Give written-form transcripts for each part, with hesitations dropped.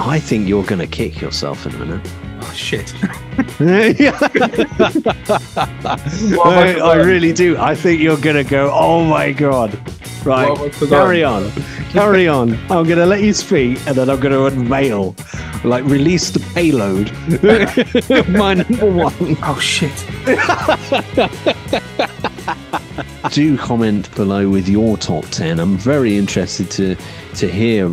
I think you're going to kick yourself in a minute. Oh shit! I really do. I think you're going to go, oh my God. Right, carry on. Carry on. I'm going to let you speak, and then I'm going to unveil, like, release the payload. My number one. Oh shit! Do comment below with your top 10. I'm very interested to hear,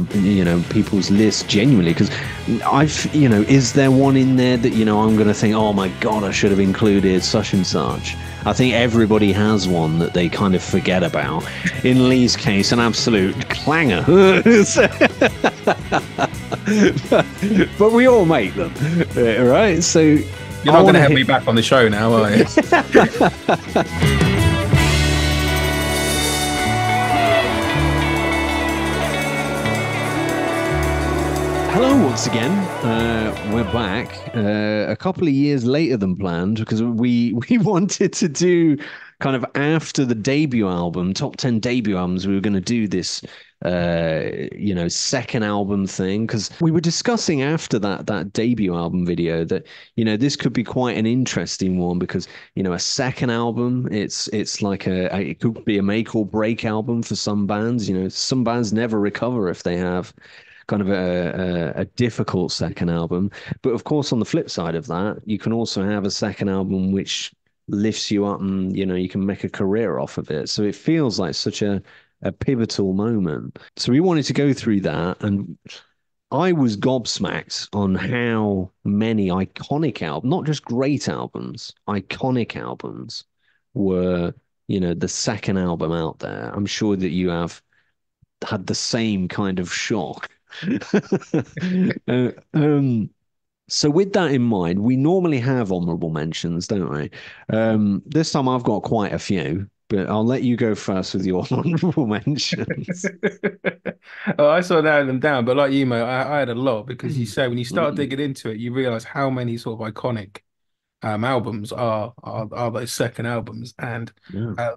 people's list genuinely, because is there one in there that, I'm going to think, oh my God, I should have included such and such. I think everybody has one that they kind of forget about. In Lee's case, an absolute clanger. but we all make them, right? So you're not going to have me back on the show now, are you? Hello once again. We're back a couple of years later than planned, because we wanted to do kind of after the debut album, top 10 debut albums. We were going to do this second album thing, because we were discussing after that debut album video that this could be quite an interesting one, because a second album, it's like it could be a make or break album for some bands. Some bands never recover if they have kind of a difficult second album. But of course, on the flip side of that, you can also have a second album which lifts you up, and you can make a career off of it. So it feels like such a pivotal moment. So we wanted to go through that, and I was gobsmacked on how many iconic albums, not just great albums, iconic albums were, the second album out there. I'm sure that you have had the same kind of shock. So with that in mind, we normally have honorable mentions, don't we? This time I've got quite a few, but I'll let you go first with your honorable mentions. Oh, I sort of narrowed them down, but like you, mate, I had a lot, because you say when you start digging into it, you realize how many sort of iconic albums are those second albums. And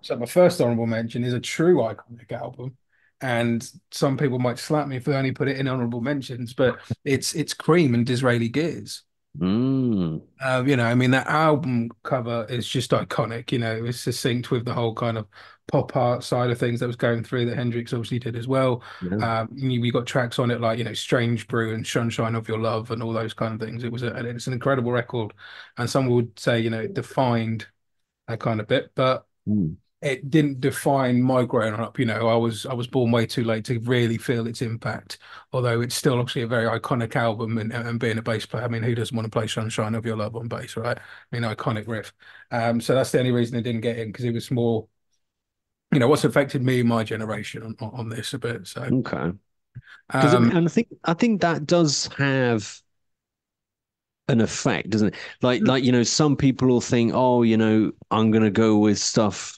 so my first honorable mention is a true iconic album. And some people might slap me if I only put it in honorable mentions, but it's Cream and Disraeli Gears. I mean, that album cover is just iconic. It's succinct with the whole kind of pop art side of things that was going through, that Hendrix obviously did as well. We got tracks on it like Strange Brew and Sunshine of Your Love and all those kind of things. It's an incredible record, and some would say it defined that kind of bit, but it didn't define my growing up. I was born way too late to really feel its impact, although it's still obviously a very iconic album. And being a bass player, I mean, who doesn't want to play Sunshine of Your Love on bass, right? I mean, iconic riff. So that's the only reason it didn't get in, because it was more, what's affected me and my generation on this a bit. So okay, and I think that does have an effect, doesn't it? Like some people will think, oh, I'm gonna go with stuff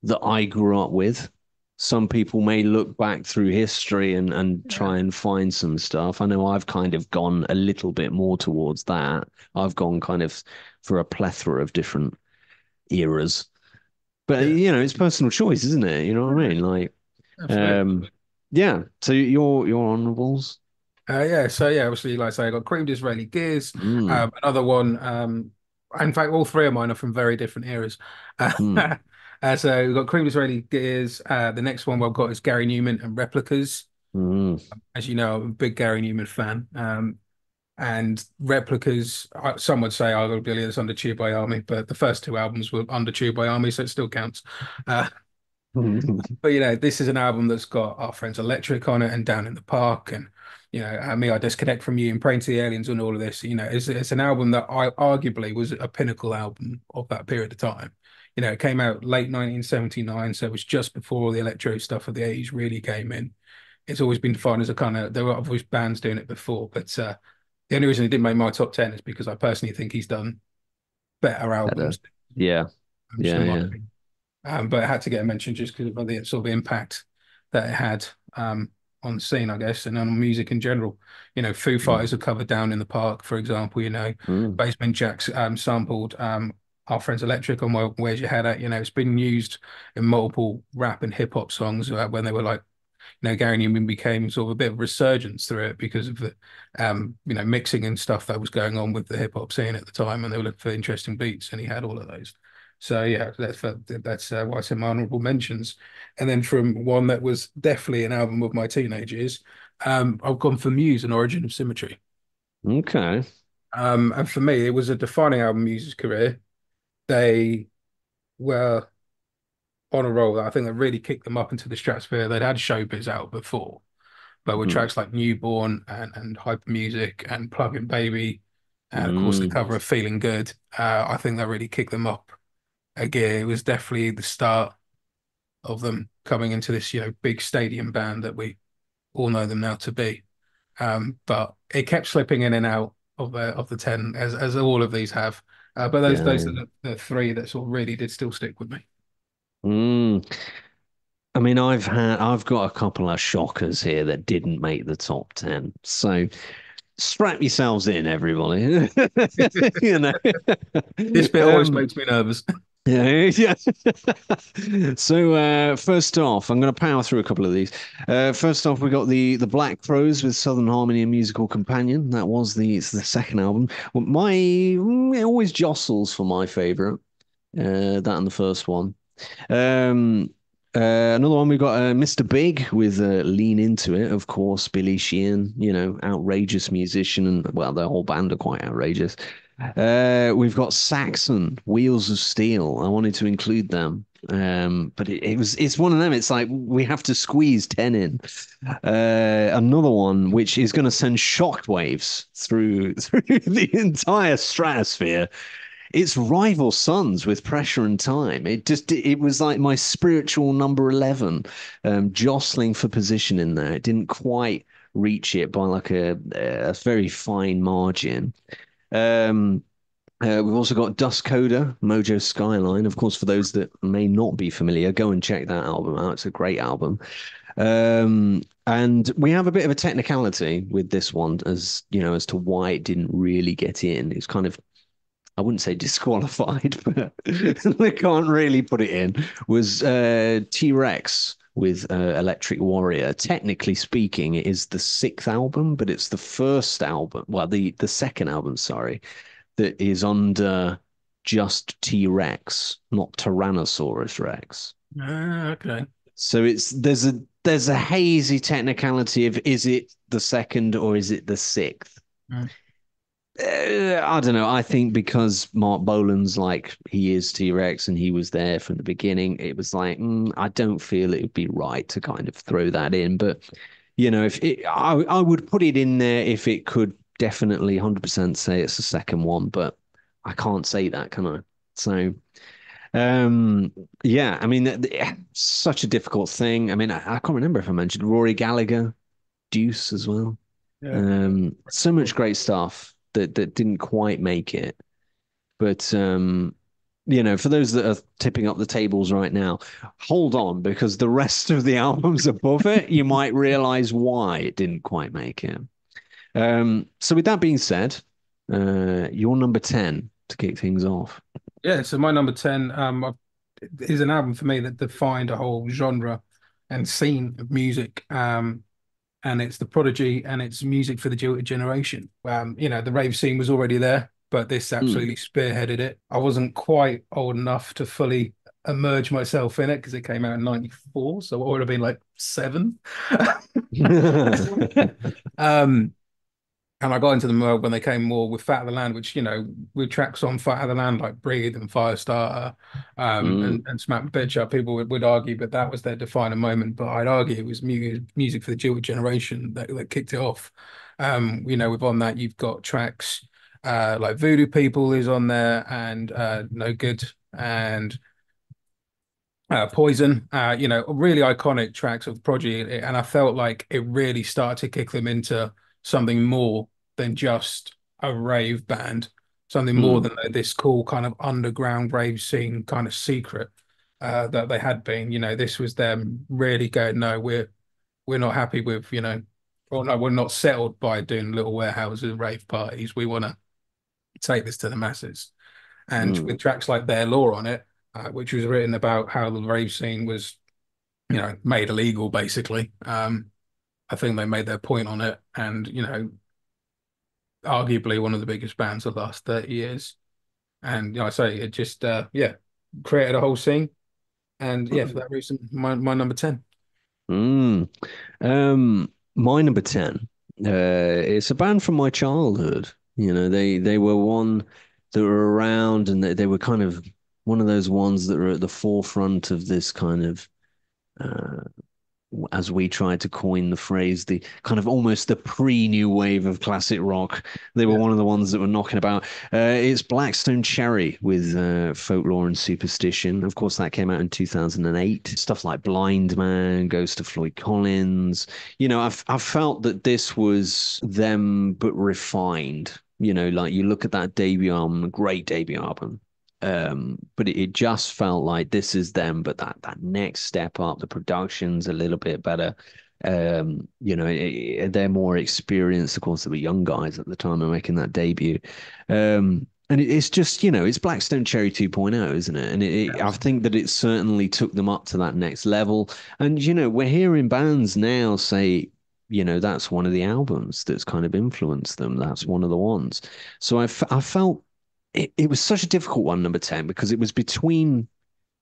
that I grew up with. Some people may look back through history and try and find some stuff. I know I've kind of gone a little bit more towards that. I've gone kind of for a plethora of different eras. But it's personal choice, isn't it? You know what I mean? Like, yeah. So your honorables. Obviously, like I say, I got Cream, Disraeli Gears. Another one. In fact, all three of mine are from very different eras. So we've got Cream, Disraeli Gears. The next one we've got is Gary Newman and Replicas. As you know, I'm a big Gary Newman fan. And Replicas, some would say arguably it's under Tube by Army, but the first two albums were under Tube by Army, so it still counts. But this is an album that's got Our Friends Electric on it and Down in the Park, and Me I Disconnect from You and Praying to the Aliens and all of this. It's an album that I arguably was a pinnacle album of that period of time. It came out late 1979, so it was just before the electro stuff of the 80s really came in. It's always been defined as there were always bands doing it before, but the only reason it didn't make my top 10 is because I personally think he's done better albums. Yeah. But it had to get a mention just because of the sort of impact that it had on the scene, I guess, and on music in general. Foo Fighters have covered Down in the Park, for example. Basement Jaxx sampled Our Friends Electric on Where's Your Head At. It's been used in multiple rap and hip hop songs when they were like Gary Newman became sort of a bit of a resurgence through it because of the mixing and stuff that was going on with the hip hop scene at the time, and they were looking for interesting beats, and he had all of those. So yeah, that's why it's in my honorable mentions. And then from one that was definitely an album of my teenage years, I've gone for Muse, An Origin of Symmetry. Okay. And for me, it was a defining album in Muse's career. They were on a roll that I think that really kicked them up into the stratosphere. They'd had Showbiz out before, but with Mm. tracks like Newborn and Hyper Music and Plug Baby, and of course the Mm. cover of Feeling Good, I think that really kicked them up a gear. It was definitely the start of them coming into this, big stadium band that we all know them now to be. But it kept slipping in and out of the 10 as all of these have. But those Yeah. are the three that sort of really did still stick with me. Mm. I mean, I've got a couple of shockers here that didn't make the top 10. So strap yourselves in, everybody. You know. This bit always Um, makes me nervous. yeah, yeah. So first off, I'm going to power through a couple of these. First off, we got the Black Crows with Southern Harmony and Musical Companion. That was it's the second album. Well, it always jostles for my favorite. That and the first one. Um, Another one we got Mr. Big with Lean Into It, of course, Billy Sheehan, outrageous musician, and well, the whole band are quite outrageous. We've got Saxon, Wheels of Steel. I wanted to include them. But it's one of them. It's like we have to squeeze 10 in. Another one which is going to send shockwaves through through the entire stratosphere, it's Rival Sons with Pressure and Time. It was like my spiritual number 11, jostling for position in there. It didn't quite reach it by like a very fine margin. Um, we've also got Dust Coder, Mojo Skyline. Of course, for those that may not be familiar, go and check that album out. It's a great album. And we have a bit of a technicality with this one, as you know, as to why it didn't really get in. It's kind of, I wouldn't say disqualified, but they can't really put it in, was T-Rex with Electric Warrior. Technically speaking, it is the sixth album, but it's the first album, well, the second album, sorry, that is under just T-Rex, not Tyrannosaurus Rex. Okay. So there's a hazy technicality of, is it the second or is it the sixth? Mm. I don't know. I think because Mark Bolan's like he is T-Rex and he was there from the beginning, it was like I don't feel it would be right to kind of throw that in. But if I would put it in there if it could definitely 100% say it's the second one, but I can't say that, can I? So um, yeah, I mean, such a difficult thing. I mean, I can't remember if I mentioned Rory Gallagher, Deuce as well. Yeah. So much great stuff that didn't quite make it. But for those that are tipping up the tables right now, hold on because the rest of the albums above it, you might realize why it didn't quite make it. So with that being said, your number 10 to kick things off. Yeah, so my number 10 is an album for me that defined a whole genre and scene of music. And it's The Prodigy and it's music for the jilted generation. The rave scene was already there, but this Mm. absolutely spearheaded it. I wasn't quite old enough to fully immerse myself in it because it came out in 94, so I would have been like 7. Um, and I got into them when they came more with Fat of the Land, which, with tracks on Fat of the Land like Breathe and Firestarter, Mm. and Smack the Bitch Up, people would argue, but that was their defining moment. But I'd argue it was music for the jilted generation that kicked it off. With on that, you've got tracks like Voodoo People is on there and No Good and Poison, really iconic tracks of the Prodigy, and I felt like it really started to kick them into something more than just a rave band, something more Mm. than this cool kind of underground rave scene kind of secret that they had been. This was them really going, no, we're not happy with, or no, we're not settled by doing little warehouses and rave parties. We want to take this to the masses. And Mm. with tracks like Their Law on it, which was written about how the rave scene was made illegal basically. I think they made their point on it, and arguably one of the biggest bands of the last 30 years. And I say it just yeah, created a whole scene. And yeah, for that reason, my number 10. Mm. My number 10, it's a band from my childhood. They were one that were around, and they were kind of one of those ones that were at the forefront of this kind of uh, as we tried to coin the phrase, the kind of almost the pre-new wave of classic rock. They were Yeah. one of the ones that were knocking about. It's Blackstone Cherry with Folklore and Superstition. Of course, that came out in 2008. Stuff like Blind Man, Ghost of Floyd Collins. I've felt that this was them, but refined. Like you look at that debut album, great debut album. But it just felt like this is them, but that next step up, the production's a little bit better. They're more experienced. Of course, they were young guys at the time of making that debut. And it's just, it's Blackstone Cherry 2.0, isn't it? And I think that it certainly took them up to that next level. And, we're hearing bands now say, that's one of the albums that's kind of influenced them. That's one of the ones. So I felt it was such a difficult one, number 10, because it was between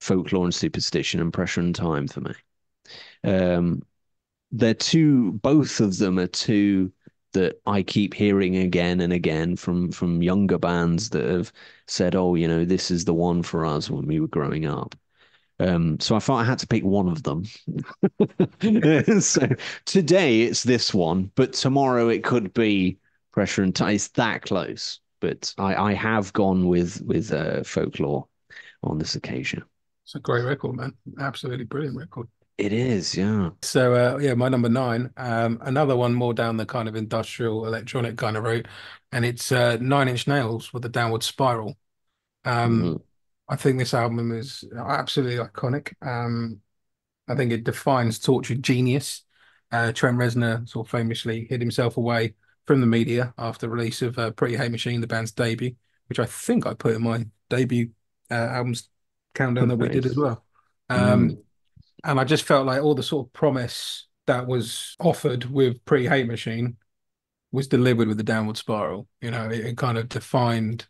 folklore and superstition and pressure and time for me. Um, they're two, both of them are two that I keep hearing again and again from younger bands that have said, "Oh, this is the one for us when we were growing up." So I thought I had to pick one of them. So today it's this one, but tomorrow it could be pressure and time. It's that close. But I have gone with folklore on this occasion. It's a great record, man. Absolutely brilliant record. It is, yeah. So yeah, my number 9, another one more down the kind of industrial electronic kind of route, and it's Nine Inch Nails with the Downward Spiral. Um, Mm, I think this album is absolutely iconic. I think it defines tortured genius. Trent Reznor sort of famously hid himself away from the media after the release of Pretty Hate Machine, the band's debut, which I think I put in my debut albums countdown that we okay. did as well. Um, Mm, and I just felt like all the sort of promise that was offered with Pretty Hate Machine was delivered with the Downward Spiral. It kind of defined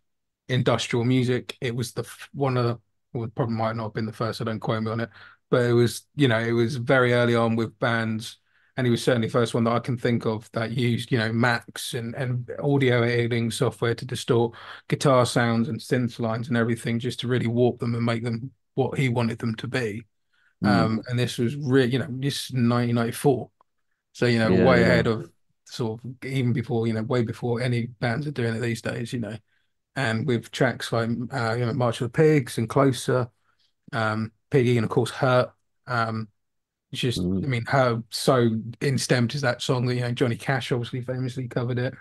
industrial music. It was one of the, well, it probably might not have been the first, so don't quote me on it, but it was very early on with bands, and he was certainly the first one that I can think of that used, Max and audio editing software to distort guitar sounds and synth lines and everything just to really warp them and make them what he wanted them to be. mm, And this was really, this is 1994. So, way yeah. ahead of sort of even before, way before any bands are doing it these days, and with tracks like March of the Pigs and Closer, Piggy, and of course Hurt. It's just, I Mm, mean, how so instemmed is that song that Johnny Cash obviously famously covered it,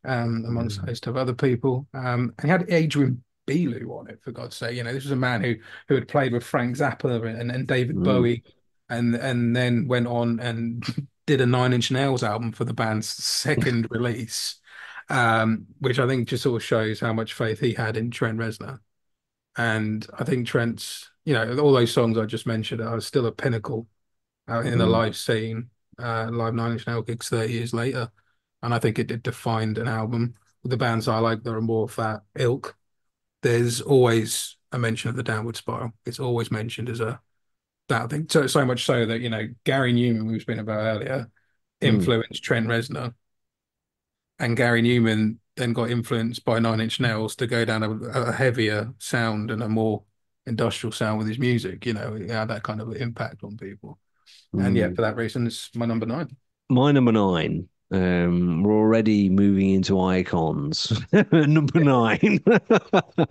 amongst a mm, host of other people. And he had Adrian Belew on it, for God's sake. This was a man who had played with Frank Zappa and David mm, Bowie, and then went on and did a Nine Inch Nails album for the band's second release, which I think just sort of shows how much faith he had in Trent Reznor. And I think Trent's, all those songs I just mentioned are still a pinnacle out in the mm, live scene, live Nine Inch Nails gigs 30 years later. And I think it defined an album. With the bands I like that are more of that ilk, there's always a mention of the Downward Spiral. It's always mentioned as a that thing. So much so that, Gary Newman, we've been about earlier, mm, influenced Trent Reznor. And Gary Newman then got influenced by Nine Inch Nails to go down a heavier sound and a more industrial sound with his music. It had that kind of impact on people. And yeah, mm. for that reason, it's my number 9. My number 9. We're already moving into icons. Number 9.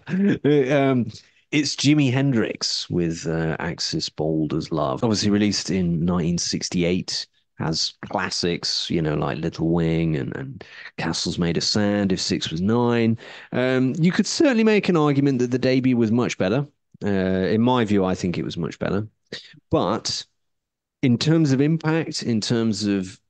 Um, it's Jimi Hendrix with Axis Bold as Love. Obviously released in 1968, has classics, like Little Wing and Castles Made of Sand, If Six Was Nine. You could certainly make an argument that the debut was much better. In my view, I think it was much better. But in terms of impact, in terms of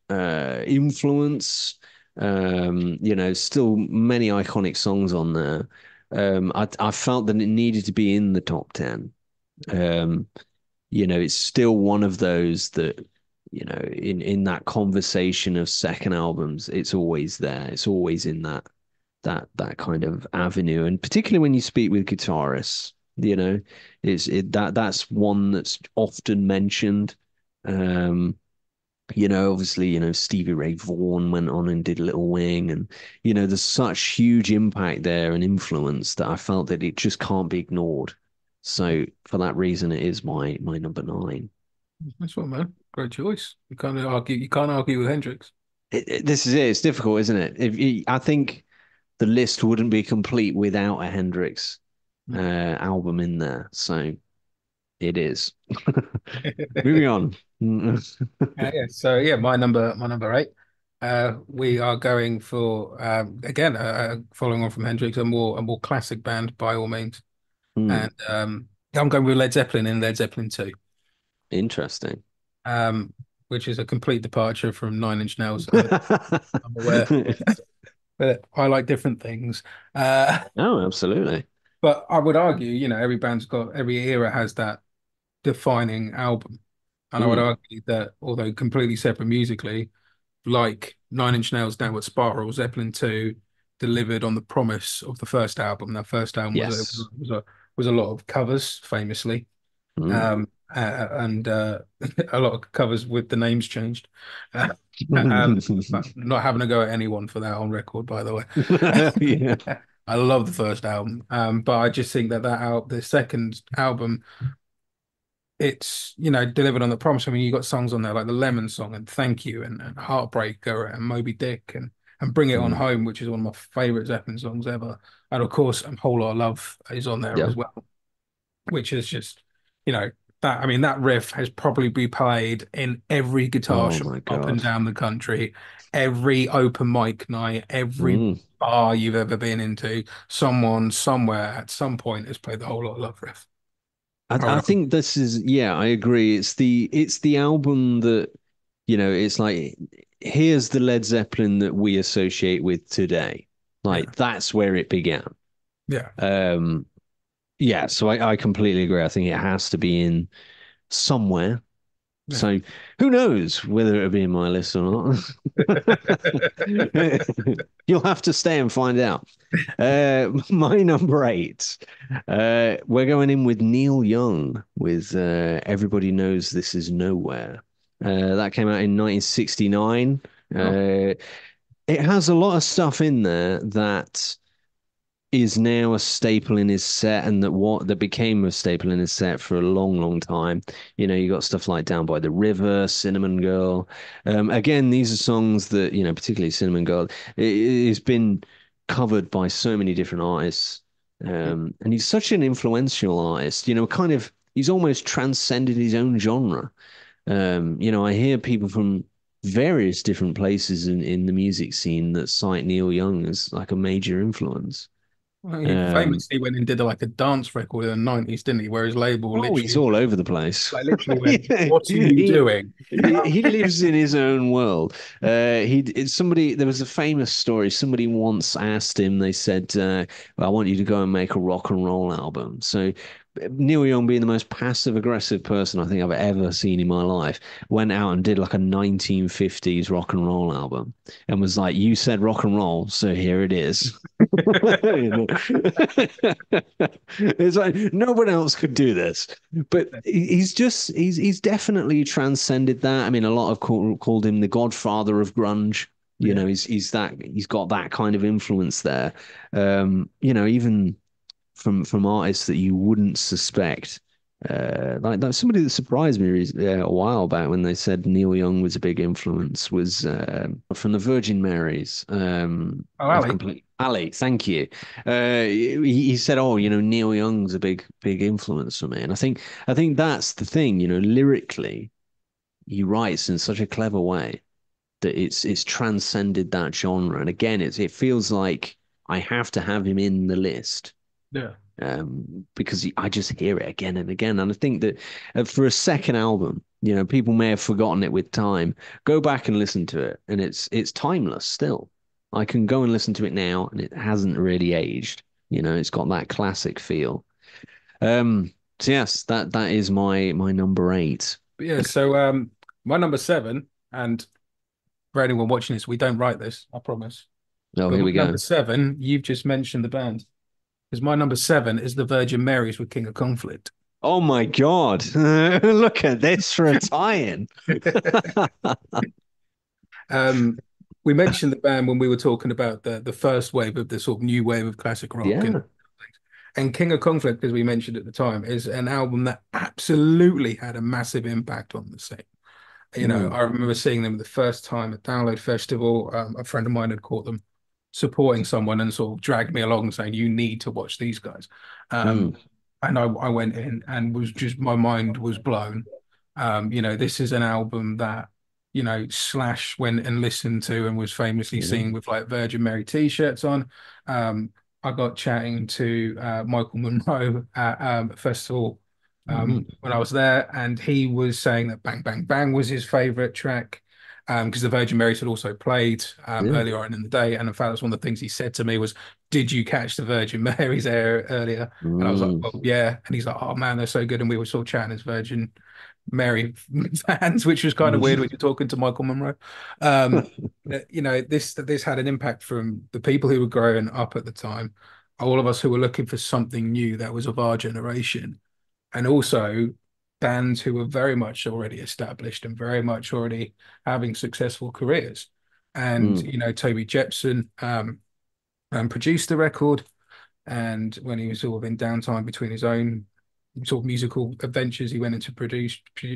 influence, still many iconic songs on there. I felt that it needed to be in the top 10. Um, it's still one of those that, in that conversation of second albums, it's always there. It's always in that kind of avenue. And particularly when you speak with guitarists, that's one that's often mentioned. Um, obviously, Stevie Ray Vaughan went on and did Little Wing, and there's such huge impact there and influence that I felt that it just can't be ignored. So for that reason, it is my number nine. That's one, man. Great choice. You can't argue with Hendrix. This is it. It's difficult, isn't it? I think the list wouldn't be complete without a Hendrix album in there. So it is. Moving on. Yeah, so yeah, my number eight. We are going for again, following on from Hendrix, a more classic band by all means, Hmm, and I'm going with Led Zeppelin in Led Zeppelin 2, interesting. um, which is a complete departure from Nine Inch Nails. I'm aware, but I like different things. Oh, absolutely. But I would argue, every era has that defining album, and I would Hmm, argue that although completely separate musically, like Nine Inch Nails Downward Spiral, Zeppelin 2 delivered on the promise of the first album. That first album yes. was a lot of covers, famously, Hmm. and a lot of covers with the names changed. Uh, but not having a go at anyone for that on record, by the way. Yeah. I love the first album, but I just think that the second album, it's delivered on the promise. I mean, you got songs on there like the Lemon Song and Thank You and Heartbreaker and Moby Dick and Bring It On Hmm. Home, which is one of my favorite Zeppelin songs ever. And of course, a Whole Lot of Love is on there Yeah. as well, which is just you know that I mean that riff has probably been played in every guitar Oh shop my up and God. down the country, every open mic night, every Mm. bar you've ever been into. Someone somewhere at some point has played the Whole Lot of Love riff. I I would think this is, yeah, I agree. It's the album that, it's like, here's the Led Zeppelin that we associate with today. yeah, Like that's where it began. yeah, Um, yeah, so I completely agree. I think it has to be in somewhere. yeah. So who knows whether it'll be in my list or not? You'll have to stay and find out. My number eight. We're going in with Neil Young with Everybody Knows This Is Nowhere. That came out in 1969. Oh, Uh, it has a lot of stuff in there that is now a staple in his set, and that became a staple in his set for a long, long time. You got stuff like Down by the River, Cinnamon Girl. Again, these are songs that, particularly Cinnamon Girl, it's been covered by so many different artists. And he's such an influential artist, kind of, he's almost transcended his own genre. I hear people from various different places in the music scene that cite Neil Young as like a major influence. well, he Um, famously went and did like a dance record in the 90s, didn't he? Where his label oh, he's all over the place. literally went, Yeah, "What are you he doing?" he lives in his own world. It's somebody. There was a famous story. Somebody once asked him. They said, "Well, I want you to go and make a rock and roll album." So Neil Young, being the most passive aggressive person I think I've ever seen in my life, went out and did like a 1950s rock and roll album, and was like, "You said rock and roll, so here it is." You know? It's like no one else could do this, but he's definitely transcended that. I mean, a lot of called him the godfather of grunge. Yeah. He's got that kind of influence there. Even from artists that you wouldn't suspect. Like somebody that surprised me a while back when they said Neil Young was a big influence was from the Virgin Marys. Oh, I've Ali. completely Ali, thank you. He said, "Oh, Neil Young's a big influence for me," and I think that's the thing. Lyrically, he writes in such a clever way that it's transcended that genre. And again, it feels like I have to have him in the list Yeah. because I just hear it again and again. And I think that for a second album, people may have forgotten it with time. Go back and listen to it, and it's timeless still. I can go and listen to it now, and it hasn't really aged. It's got that classic feel. Um, So yes, that is my number eight. But yeah, so my number seven, and for anyone watching this, we don't write this, I promise. Oh, But here my we number go. seven, you've just mentioned the band. Because my number seven is the Virgin Marys with King of Conflict. Oh my God. Look at this for a tie-in. Um, we mentioned the band when we were talking about the first wave of the sort of new wave of classic rock, Yeah. and King of Conflict, as we mentioned at the time, is an album that absolutely had a massive impact on the scene. You know, Mm, I remember seeing them the first time at Download Festival. A friend of mine had caught them supporting someone and sort of dragged me along saying, "You need to watch these guys." Um, mm, and I went in and was just my mind was blown. You know, this is an album that, you know, Slash went and listened to and was famously yeah. seen with like Virgin Mary t-shirts on. I got chatting to Michael Monroe at a festival Mm, when I was there, and he was saying that Bang Bang Bang was his favorite track because the Virgin Marys had also played yeah. earlier on in the day. And in fact, that's one of the things he said to me was, "Did you catch the Virgin Marys there earlier?" And I was like, Mm, "Well, yeah." And he's like, "Oh man, they're so good." And we were sort of chatting as Virgin Mary fans, which was kind of weird when you're talking to Michael Monroe. Um, you know, this had an impact from the people who were growing up at the time, all of us who were looking for something new that was of our generation, and also bands who were very much already established and very much already having successful careers. And mm, you know, Toby Jepson produced the record, and when he was sort of in downtime between his own sort of musical adventures, he went into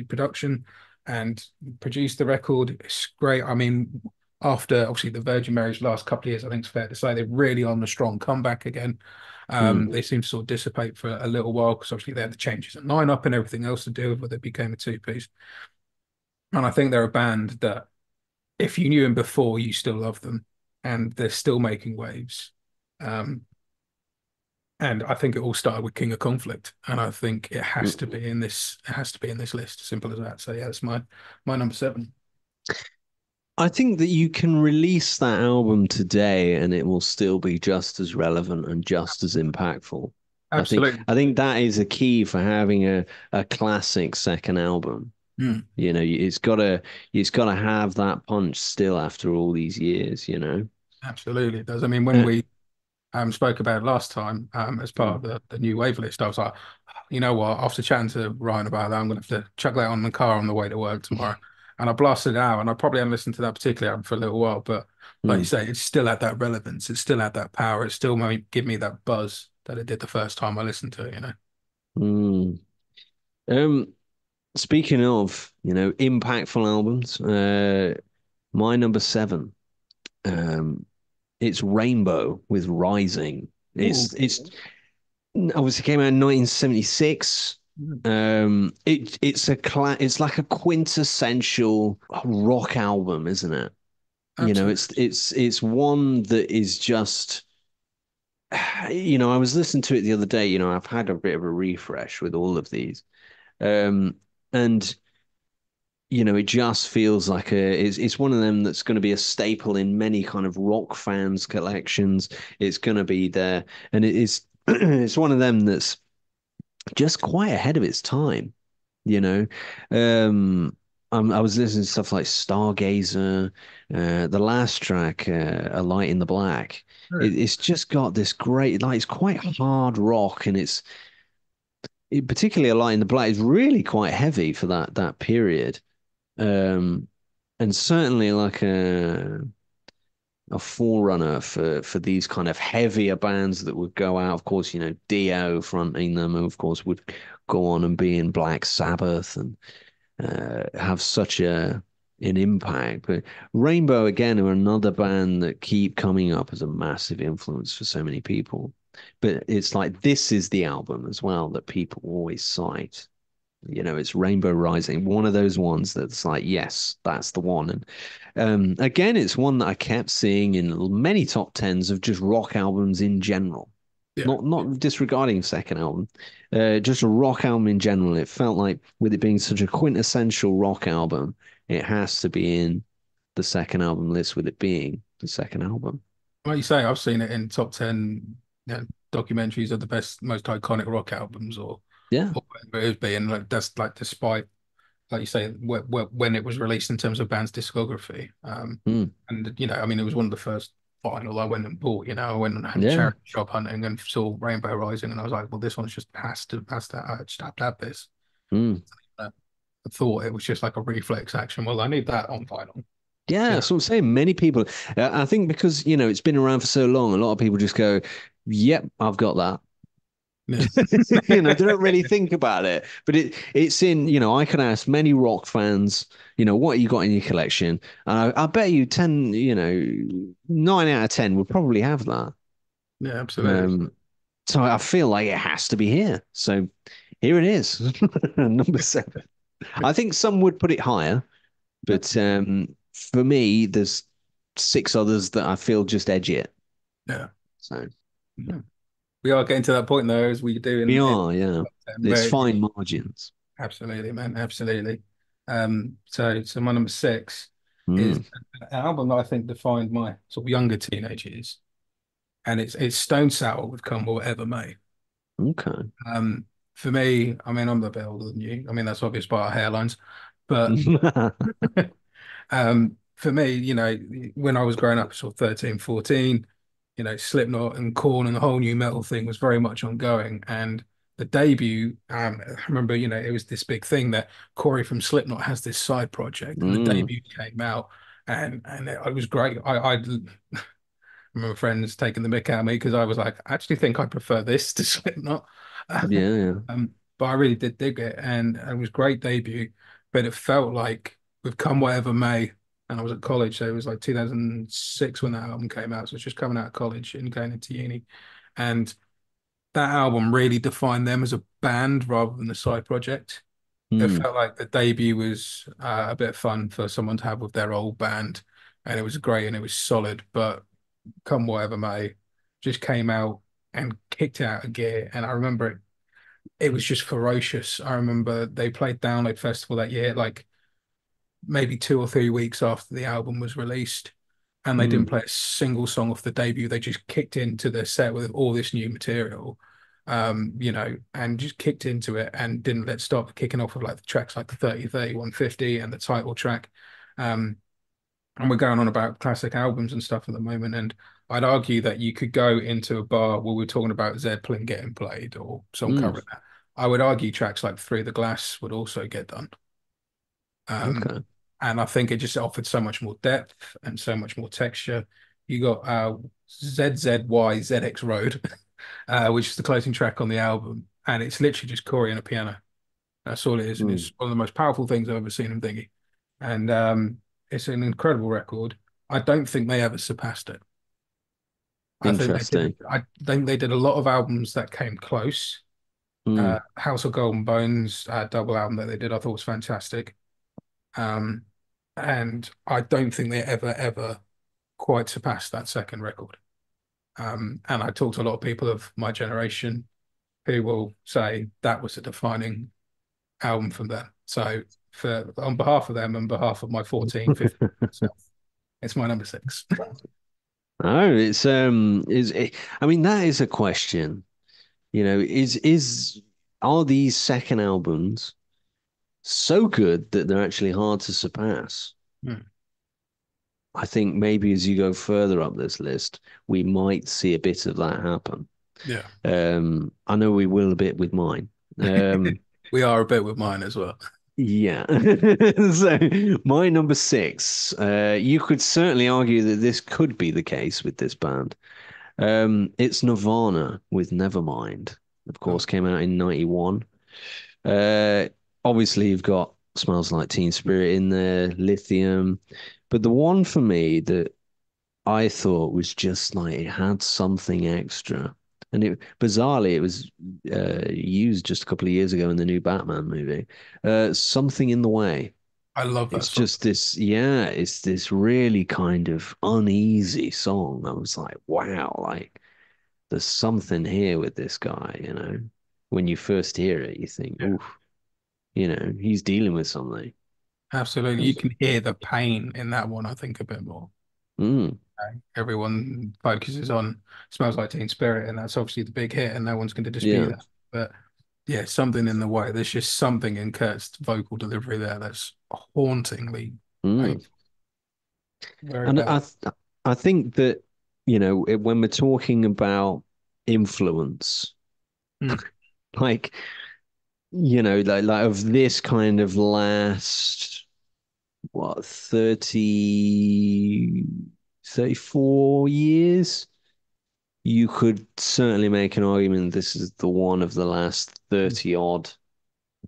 production and produced the record. It's great. I mean, after obviously the Virgin Mary's last couple of years, I think it's fair to say they're really on a strong comeback again. mm, They seem to sort of dissipate for a little while because obviously they had the changes in lineup and everything else to deal with, where they became a two-piece. And I think they're a band that if you knew them before, you still love them, and they're still making waves. Um, and I think it all started with King of Conflict, and I think it has to mm. be in this. It has to be in this list. Simple as that. So yeah, that's my number seven. I think that you can release that album today and it will still be just as relevant and just as impactful. I think Absolutely. I think that is a key for having a classic second album. Mm, You know, it's gotta have that punch still after all these years, you know. absolutely, it does. I mean, when Uh, we spoke about it last time as part mm, of the new wave list, I was like, you know what? After chatting to Ryan about that, I'm going to have to chuck that on the car on the way to work tomorrow. And I blasted it out, and I probably haven't listened to that particular album for a little while. But like you mm, say, it's still had that relevance. It's still had that power. It still might give me that buzz that it did the first time I listened to it. You know. mm. Um, Speaking of, impactful albums, my number seven, um, it's Rainbow with Rising. Ooh. It's obviously came out in 1976. It's like a quintessential rock album, isn't it? You know, Absolutely. it's one that is just, I was listening to it the other day. I've had a bit of a refresh with all of these, um, and it just feels like it's one of them that's going to be a staple in many kind of rock fans collections. It's going to be there, and it is it's one of them that's just quite ahead of its time, you know. I was listening to stuff like Stargazer, the last track, A Light in the Black. It's just got this great, like, it's quite hard rock, and particularly A Light in the Black is really quite heavy for that period. Um, and certainly like a forerunner for these kind of heavier bands that would go out. Of course, Dio fronting them, of course, would go on and be in Black Sabbath and have such an impact. But Rainbow again are another band that keep coming up as a massive influence for so many people. But it's like this is the album as well that people always cite. It's Rainbow Rising, one of those ones that's like, yes, that's the one. And again, it's one that I kept seeing in many top tens of just rock albums in general. Yeah. Not disregarding second album, just a rock album in general. It felt like with it being such a quintessential rock album, it has to be in the second album list with it being the second album. Like you say, I've seen it in top 10, documentaries of the best, most iconic rock albums or Yeah. or whatever it is being like that's like despite like you say when it was released in terms of band's discography. Mm. And I mean, it was one of the first vinyl I went and bought. I went and had Yeah. charity shop hunting and saw Rainbow Rising, and I was like, well, this one's just has to I just have to have this. Mm. Uh, I thought it was just like a reflex action. Well, I need that on vinyl. Yeah, You know, so I'm saying many people, I think because, it's been around for so long, a lot of people just go, yep, I've got that. yeah, They don't really think about it, but it's in, I can ask many rock fans, what you got in your collection, and I bet you 10, 9 out of 10 would probably have that. yeah, absolutely. Um, so I feel like it has to be here. So here it is, number 7. I think some would put it higher, Yeah, but for me, there's 6 others that I feel just edge it. yeah. So Yeah. We are getting to that point though, as we do we in are, yeah. top 10, It's but fine margins. absolutely, man, absolutely. So my number six is Mm, an album that I think defined my sort of younger teenage years, and it's Stone Sour with Come Whatever May. okay. Um, for me, I mean, I'm a bit older than you. I mean, that's obvious by our hairlines, but for me, when I was growing up, sort of 13, 14, Slipknot and Korn and the whole new metal thing was very much ongoing. And the debut, I remember, it was this big thing that Corey from Slipknot has this side project, and the Mm, debut came out, and it was great. I remember friends taking the mick out of me because I was like, I actually think I prefer this to Slipknot. yeah, yeah. But I really did dig it, and it was a great debut. But it felt like with Come Whatever May, and I was at college, so it was like 2006 when that album came out. So it's just coming out of college and going into uni, and that album really defined them as a band rather than a side project. It Mm, felt like the debut was a bit of fun for someone to have with their old band, and it was great and it was solid. But Come Whatever May just came out and kicked it out of gear. And I remember it was just ferocious. I remember they played Download Festival that year, like maybe 2 or 3 weeks after the album was released. And they didn't mm, play a single song off the debut. They just kicked into the set with all this new material, and just kicked into it and didn't let stop kicking off with like the tracks like 30, 30, 150 and the title track. Um, and we're going on about classic albums and stuff at the moment. And I'd argue that you could go into a bar where we're talking about Zeppelin getting played or some mm. covering that. I would argue tracks like Through the Glass would also get done. Um, Okay. and I think it just offered so much more depth and so much more texture. You got ZZY Road, which is the closing track on the album. And it's literally just Corey and a piano. That's all it is. And Mm, it's one of the most powerful things I've ever seen him thingy. And it's an incredible record. I don't think they ever surpassed it. interesting. I think they did a lot of albums that came close. Mm, House of Golden Bones, double album that they did, I thought was fantastic. Um, and I don't think they ever quite surpassed that second record. And I talked to a lot of people of my generation who will say that was a defining album from them. So for on behalf of them, on behalf of my 14, 15 self, it's my number six. no, I mean, that is a question. Are these second albums so good that they're actually hard to surpass? Hmm. I think maybe as you go further up this list, we might see a bit of that happen. Yeah. I know we will a bit with mine. Um, We are a bit with mine as well. yeah. So my number 6, you could certainly argue that this could be the case with this band. It's Nirvana with Nevermind. Of Oh, course, came out in 91. Uh, Obviously, you've got Smells Like Teen Spirit in there, Lithium. But the one for me that I thought was just like it had something extra. And it bizarrely, it was used just a couple of years ago in the new Batman movie. Something in the Way. I love that It's song. just this, yeah, it's this really kind of uneasy song. I was like, wow, like there's something here with this guy. When you first hear it, you think, Yeah. oof, he's dealing with something. Absolutely. You can hear the pain in that one, I think, a bit more. Mm, Everyone focuses on Smells Like Teen Spirit, and that's obviously the big hit, and no one's going to dispute yeah. that. But Yeah, something in the way. There's just something in Kurt's vocal delivery there that's hauntingly Mm. painful. Very And bad. I think that, when we're talking about influence, Mm, like, like of this kind of last, what, 34 years, you could certainly make an argument this is the one of the last mm, 30 odd yeah.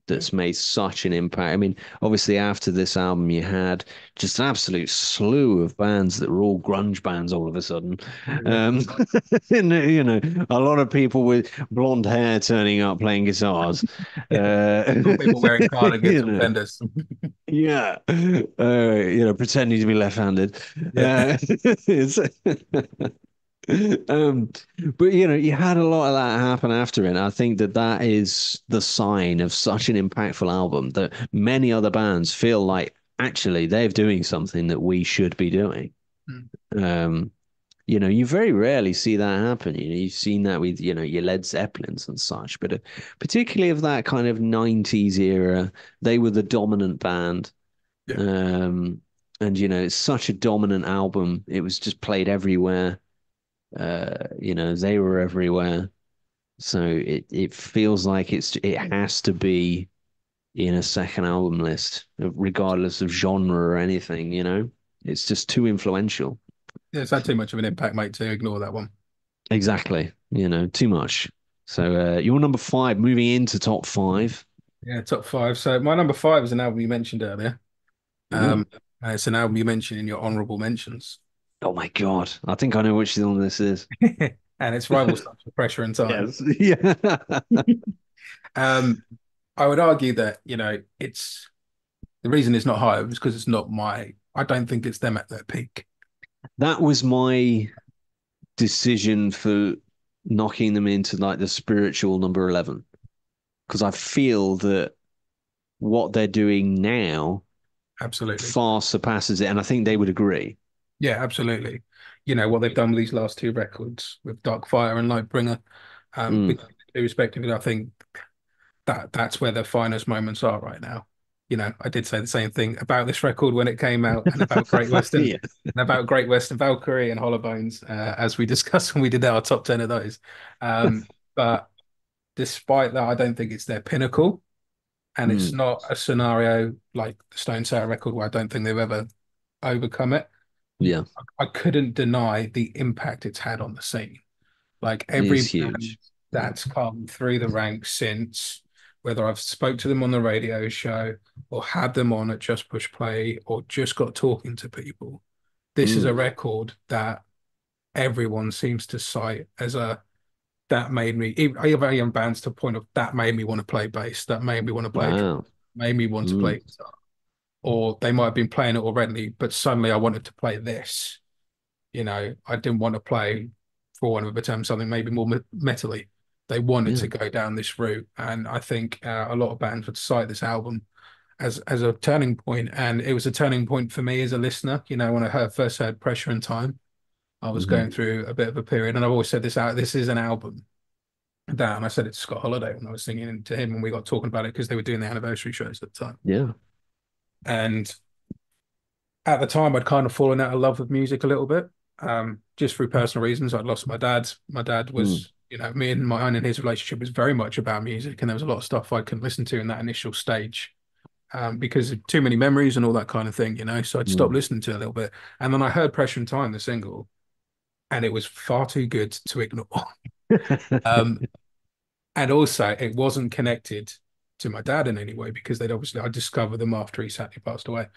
that's made such an impact. I mean, obviously after this album, you had just an absolute slew of bands that were all grunge bands all of a sudden. Yeah. Um, and, a lot of people with blonde hair turning up playing guitars. Yeah. Uh, Or people wearing cardigans you and know, fenders. yeah, pretending to be left-handed. Yeah. It's, um, but you had a lot of that happen after it. And I think that that is the sign of such an impactful album that many other bands feel like actually they're doing something that we should be doing. Mm, Um, you very rarely see that happen. You've seen that with, your Led Zeppelins and such, but particularly of that kind of 90s era, they were the dominant band. yeah. Um, and it's such a dominant album. It was just played everywhere. They were everywhere. So it feels like it has to be in a second album list, regardless of genre or anything. It's just too influential. Yeah, it's had too much of an impact, mate, to ignore that one. Exactly. Too much. So you're number five, moving into top five. Yeah, top five. So my number five is an album you mentioned earlier. Ooh. It's an album you mentioned in your honorable mentions. Oh my God. I think I know which one this is. And its rival starts with Pressure and Time. Yes. Yeah. Um, I would argue that, it's the reason it's not higher is because it's not I don't think it's them at their peak. That was my decision for knocking them into like the spiritual number 11 because I feel that what they're doing now Absolutely. far surpasses it, and I think they would agree. Yeah, absolutely. What they've done with these last two records with Darkfire and Lightbringer, Mm. between the two respectively, I think that's where their finest moments are right now. I did say the same thing about this record when it came out, and about Great Western, Yeah. and about Great Western Valkyrie and Hollowbones, as we discussed when we did our top 10 of those. But despite that, I don't think it's their pinnacle, and it's Mm. not a scenario like the Stone Sour record where I don't think they've ever overcome it. Yeah. I couldn't deny the impact it's had on the scene. Like It every is band huge. that's come through the ranks since, whether I've spoke to them on the radio show or had them on at Just Push Play or just got talking to people, this is Mm. a record that everyone seems to cite as a that made me even young bands to point of that made me want to play bass, that made me want to play drum, Wow. made me want to Mm. play guitar. Or they might have been playing it already, but suddenly I wanted to play this. I didn't want to play, for want of a term, something maybe more metally. They wanted Yeah. to go down this route, and I think a lot of bands would cite this album as a turning point, and it was a turning point for me as a listener. When first heard Pressure and Time, I was Mhm. going through a bit of a period, and I've always said this out. This is an album that, and I said it to Scott Holiday when I was singing to him, and we got talking about it because they were doing the anniversary shows at the time, Yeah. and at the time I'd kind of fallen out of love with music a little bit, just through personal reasons. I'd lost my dad. My dad Mm. was, me and my own and his relationship was very much about music, and there was a lot of stuff I couldn't listen to in that initial stage, because of too many memories and all that kind of thing. So I'd stopped Mm. listening to it a little bit, and then I heard Pressure and Time, the single, and it was far too good to ignore. Um, and also it wasn't connected to my dad in any way because I discovered them after he sadly passed away.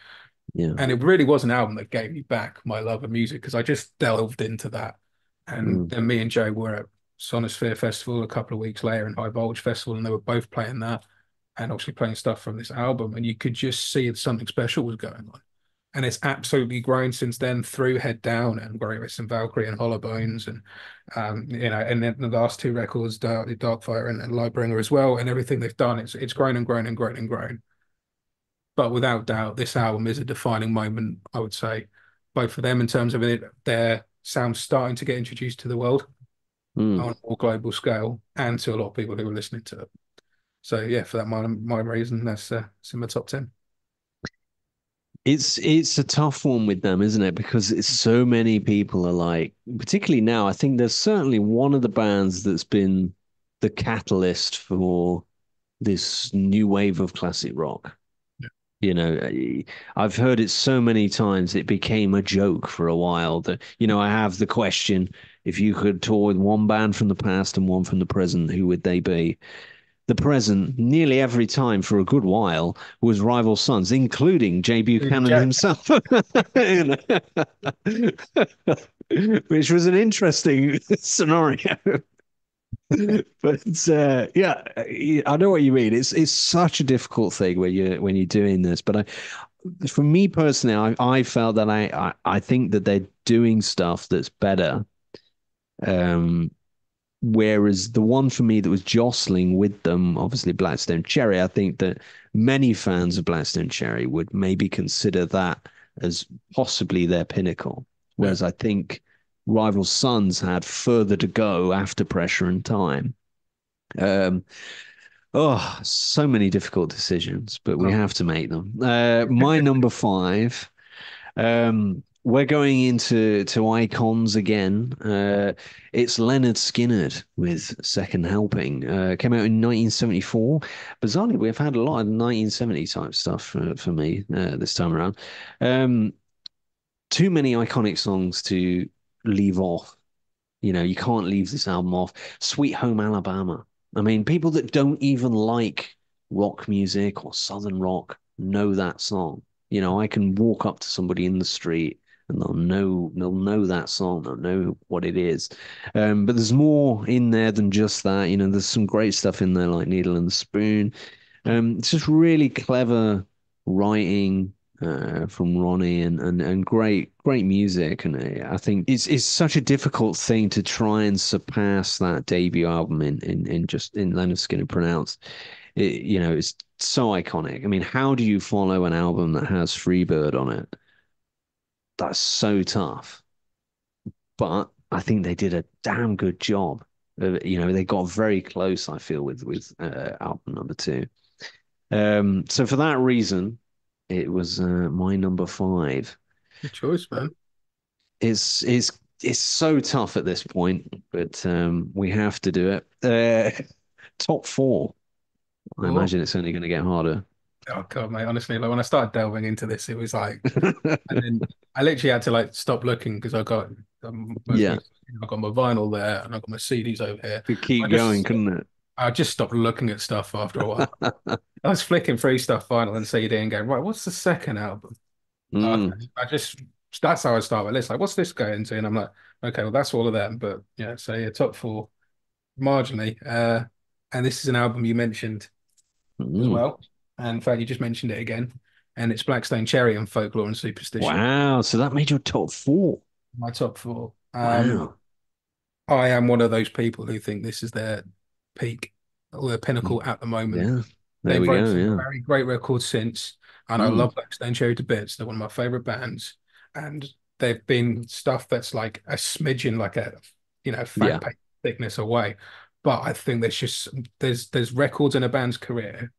Yeah. And it really was an album that gave me back my love of music because I just delved into that. And Mm. then me and Joe were at Sonosphere Festival a couple of weeks later and High Voltage Festival, and they were both playing that and obviously playing stuff from this album. And you could just see that something special was going on. And it's absolutely grown since then through Head Down and Great Western Valkyrie and Hollow Bones and and then the last two records, Darkfire and Lightbringer as well, and everything they've done, it's grown and grown and grown and grown. But without doubt, this album is a defining moment, I would say, both for them in terms of their sound starting to get introduced to the world Mm. on a more global scale, and to a lot of people who are listening to it. So yeah, for that my reason, that's it's in my top 10. It's a tough one with them, isn't it? Because it's so many people are like, particularly now, I think there's certainly one of the bands that's been the catalyst for this new wave of classic rock. Yeah. You know, I've heard it so many times it became a joke for a while that, I have the question, if you could tour with one band from the past and one from the present, who would they be? The present, nearly every time for a good while, was Rival Sons, including Jay Buchanan Jack. himself. You know? Which was an interesting scenario. But yeah, I know what you mean. It's such a difficult thing when you're doing this. But for me personally, I felt that I think that they're doing stuff that's better. Um, Whereas the one for me that was jostling with them, obviously Blackstone Cherry, I think that many fans of Blackstone Cherry would maybe consider that as possibly their pinnacle. Yeah. Whereas I think Rival Sons had further to go after Pressure and Time. Um, oh, so many difficult decisions, but we Oh, have to make them. My number five. We're going into icons again. It's Leonard Skinner with Second Helping. Came out in 1974. Bizarrely, we've had a lot of 1970 type stuff for me this time around. Um, Too many iconic songs to leave off. You can't leave this album off. Sweet Home Alabama. I mean, people that don't even like rock music or southern rock know that song. I can walk up to somebody in the street and they'll know that song. They'll know what it is. But there's more in there than just that. There's some great stuff in there like Needle and the Spoon. It's just really clever writing from Ronnie and great music. And I think it's such a difficult thing to try and surpass that debut album in just in Leonard Skinner pronounced. It's so iconic. I mean, how do you follow an album that has Freebird on it? That's so tough. But I think they did a damn good job. They got very close, I feel, with album number two. So for that reason, it was my number five. good choice, man. It's so tough at this point, but we have to do it. Top four. I Oh, imagine it's only going to get harder. oh God, mate. Honestly, like when I started delving into this, it was like, and then I literally had to like stop looking because I got most Yeah, recently, I got my vinyl there and I got my CDs over here. could I keep going, just couldn't I just stopped looking at stuff after a while. it? I was flicking through stuff, vinyl and CD, and going, right, what's the second album? Okay, Mm, I just that's how I start my list. Like, what's this going to? And I'm like, okay, well, that's all of them. But yeah, so yeah, top four marginally. And this is an album you mentioned as mm. well. And in fact, you just mentioned it again. And it's Blackstone Cherry and Folklore and Superstition. Wow, so that made your top four. My top four. Wow. I am one of those people who think this is their peak or their Mm, pinnacle at the moment. yeah, there They've we wrote go. some Yeah. very great records since, and I Mm, love Blackstone Cherry to bits. They're one of my favorite bands, and they've been stuff that's like a smidgen, like a fat yeah. paper thickness away. But I think there's records in a band's career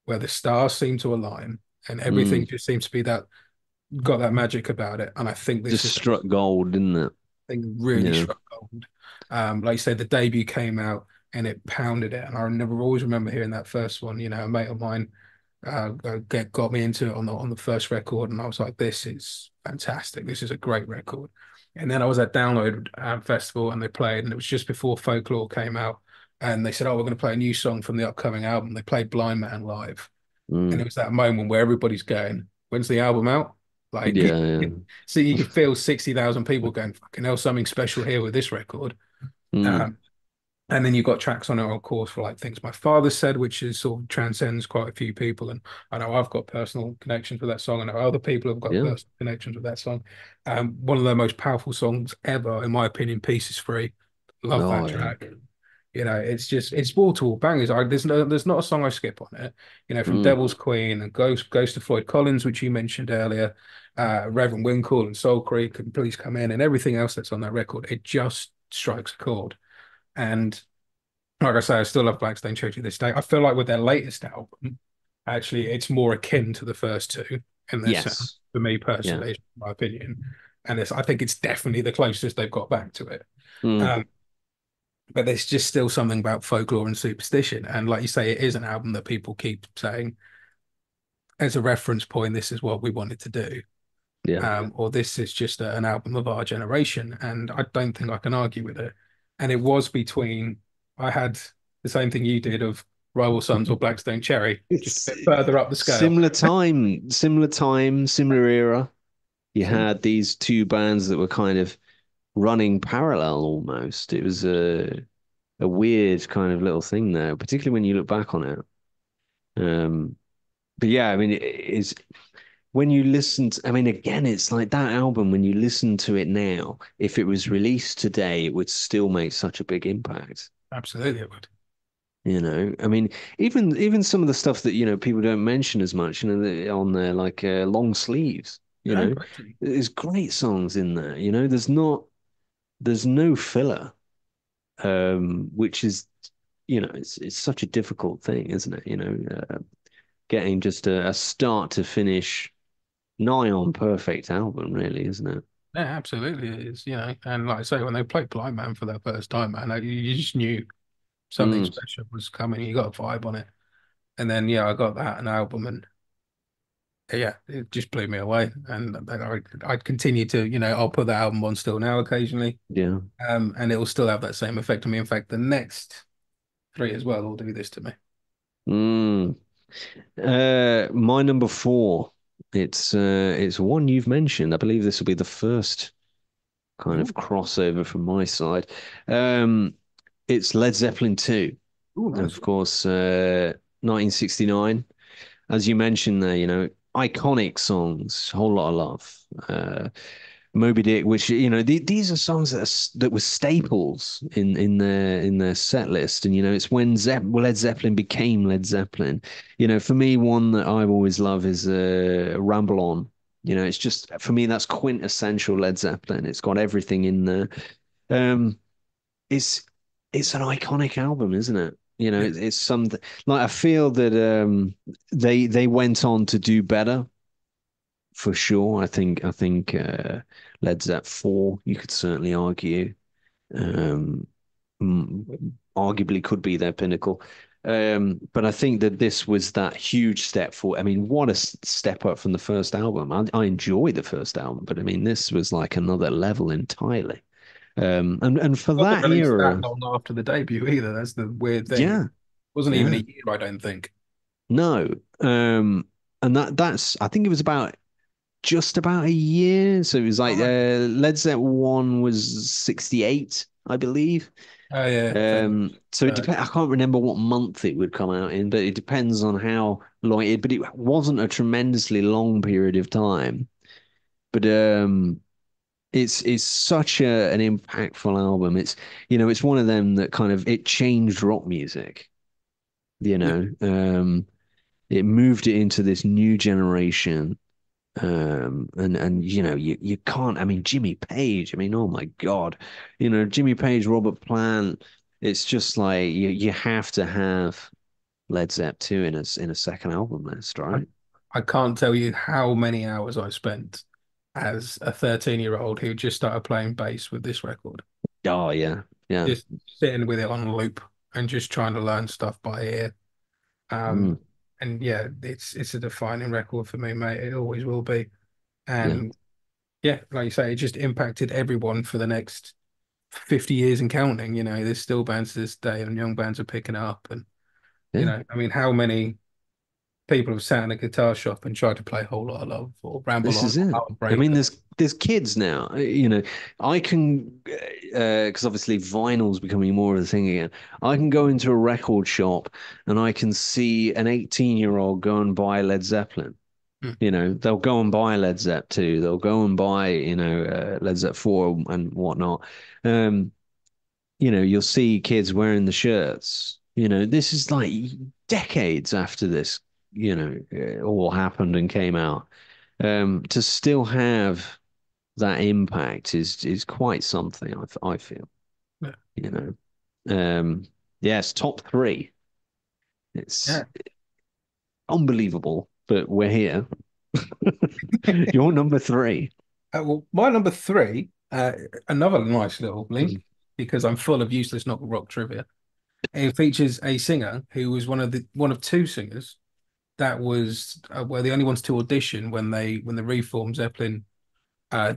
where the stars seem to align, and everything Mm. just seems to be that got that magic about it. And I think this Just is struck gold, didn't it? thing really Yeah. struck gold. Like you said, the debut came out and it pounded it, and I never always remember hearing that first one. A mate of mine got me into it on the first record, and I was like, "This is fantastic. This is a great record." And then I was at Download Festival, and they played, and it was just before Folklore came out, and they said, "Oh, we're going to play a new song from the upcoming album." They played Blind Man live, and Mm. it was that moment where everybody's going, "When's the album out?" Like, Yeah, yeah. so you can feel 60,000 people going, "Fucking hell, something special here with this record." Mm. Um, and then you've got tracks on it, of course, for like things my father said, which is sort of transcends quite a few people. And I know I've got personal connections with that song. I know other people have got Yeah. personal connections with that song. One of the most powerful songs ever, in my opinion, Peace is Free. Love that Oh, yeah. track. It's wall to wall bangers. There's not a song I skip on it. From Mm. Devil's Queen and Ghost of Floyd Collins, which you mentioned earlier, Reverend Winkle and Soul Creek and Please Come In and everything else that's on that record. It just strikes a chord. And Like I say, I still love Blackstone Cherry to this day. I feel like with their latest album, actually, it's more akin to the first two in their sound, Yes. for me Yeah. personally, in my opinion. And I think it's definitely the closest they've got back to it. Mm. Um, but there's just still something about folklore and superstition. And like you say, it is an album that people keep saying as a reference point, this is what we wanted to do. Yeah. Or this is just an album of our generation. And I don't think I can argue with it. And it was between, I had the same thing you did of Rival Sons or Blackstone Cherry, just a It's bit further up the scale. similar era. You So, had these two bands that were kind of running parallel almost. It was a weird kind of little thing there, particularly when you look back on it. Um, but yeah, I mean, it's when you listen to, I mean, again, it's like that album, when you listen to it now, if it was released today, it would still make such a big impact. absolutely, it would. I mean, even some of the stuff that, people don't mention as much, on there, like long sleeves, Yeah, great tune. there's great songs in there. There's no filler, which is, it's such a difficult thing, isn't it? Getting just a start to finish nigh on perfect album, really, isn't it? Yeah, absolutely it is, And like I say, when they played Blind Man for that first time, man, you just knew something Mm, special was coming. You got a vibe on it. And then, yeah, I got that an album and yeah, it just blew me away. And then I'd continue to, I'll put that album on still now occasionally. yeah. And it will still have that same effect on me. In fact, the next three as well will do this to me. Mm. My number four. It's one you've mentioned. I believe this will be the first kind Ooh, of crossover from my side. Um, it's Led Zeppelin 2. ooh, nice. Of course, 1969. As you mentioned there, iconic songs, whole lot of love. Moby Dick, which these are songs that were staples in their set list, and it's when Led Zeppelin became Led Zeppelin. For me, one that I've always loved is Ramble On. It's just for me that's quintessential Led Zeppelin. It's got everything in there. Um, it's it's an iconic album, isn't it? Yeah, It's something like I feel that they went on to do better for sure. I think Led Zepp 4, you could certainly argue, um, arguably could be their pinnacle. But I think that this was that huge step forward. I mean, what a step up from the first album. I enjoy the first album, but I mean, this was like another level entirely. And for wasn't that released that era, long after the debut either. That's the weird thing. It yeah, wasn't even a yeah, year, I don't think. no, and that's I think it was about just about a year. So it was like Oh, okay. Led Zeppelin 1 was 68, I believe. Oh yeah, fair enough. So it Uh, depends. I can't remember what month it would come out in, but it depends on how long it. But it wasn't a tremendously long period of time. But it's such an impactful album. It's one of them that kind of it changed rock music. You yeah, know, it moved it into this new generation. And you can't. I mean, Jimmy Page. I mean, oh my God, Jimmy Page, Robert Plant. It's just like you have to have Led Zepp 2 in a second album list, I, right? I can't tell you how many hours I spent as a 13-year-old who just started playing bass with this record. Oh yeah, yeah. Just sitting with it on loop and just trying to learn stuff by ear. Mm, And yeah, it's a defining record for me, mate. It always will be. yeah. And yeah, like you say, it just impacted everyone for the next 50 years and counting. There's still bands to this day, and young bands are picking it up. And Yeah. I mean, how many people have sat in a guitar shop and tried to play Whole Lot of Love or Ramble This On is or it. I Heartbreak? mean, there's kids now. I can because obviously vinyl's becoming more of a thing again. I can go into a record shop and I can see an 18-year-old go and buy Led Zeppelin. Hmm. They'll go and buy Led Zepp 2. They'll go and buy, Led Zepp 4 and whatnot. Um, you'll see kids wearing the shirts. This is like decades after this, all happened and came out. To still have that impact is quite something. I feel, Yeah. you know. Um, Yes, top three. It's Yeah. unbelievable, but we're here. You're number three. Well, my number three, another nice little link because I'm full of useless not rock trivia. It features a singer who was one of two singers that was were the only ones to audition when the Reform Zeppelin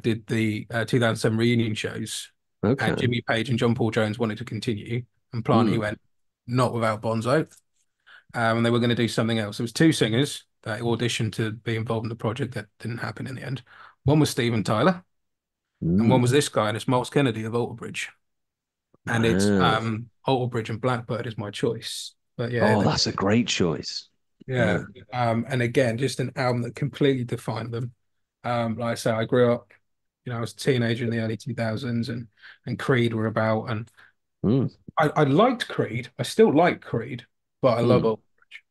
did the 2007 reunion shows, and Okay. Jimmy Page and John Paul Jones wanted to continue, and Planty Mm, went not without Bonzo, and they were going to do something else. There was two singers that auditioned to be involved in the project that didn't happen in the end. One was Steven Tyler, and one mm. was this guy, and it's Miles Kennedy of Alter Bridge, and it's Wow. Alter Bridge and Blackbird is my choice. But yeah, Oh, that's a great choice. yeah. Yeah. And again, just an album that completely defined them. Like I say, I grew up, I was a teenager in the early 2000s and Creed were about, and Mm, I liked Creed. I still like Creed, but I love mm. Old Bridge.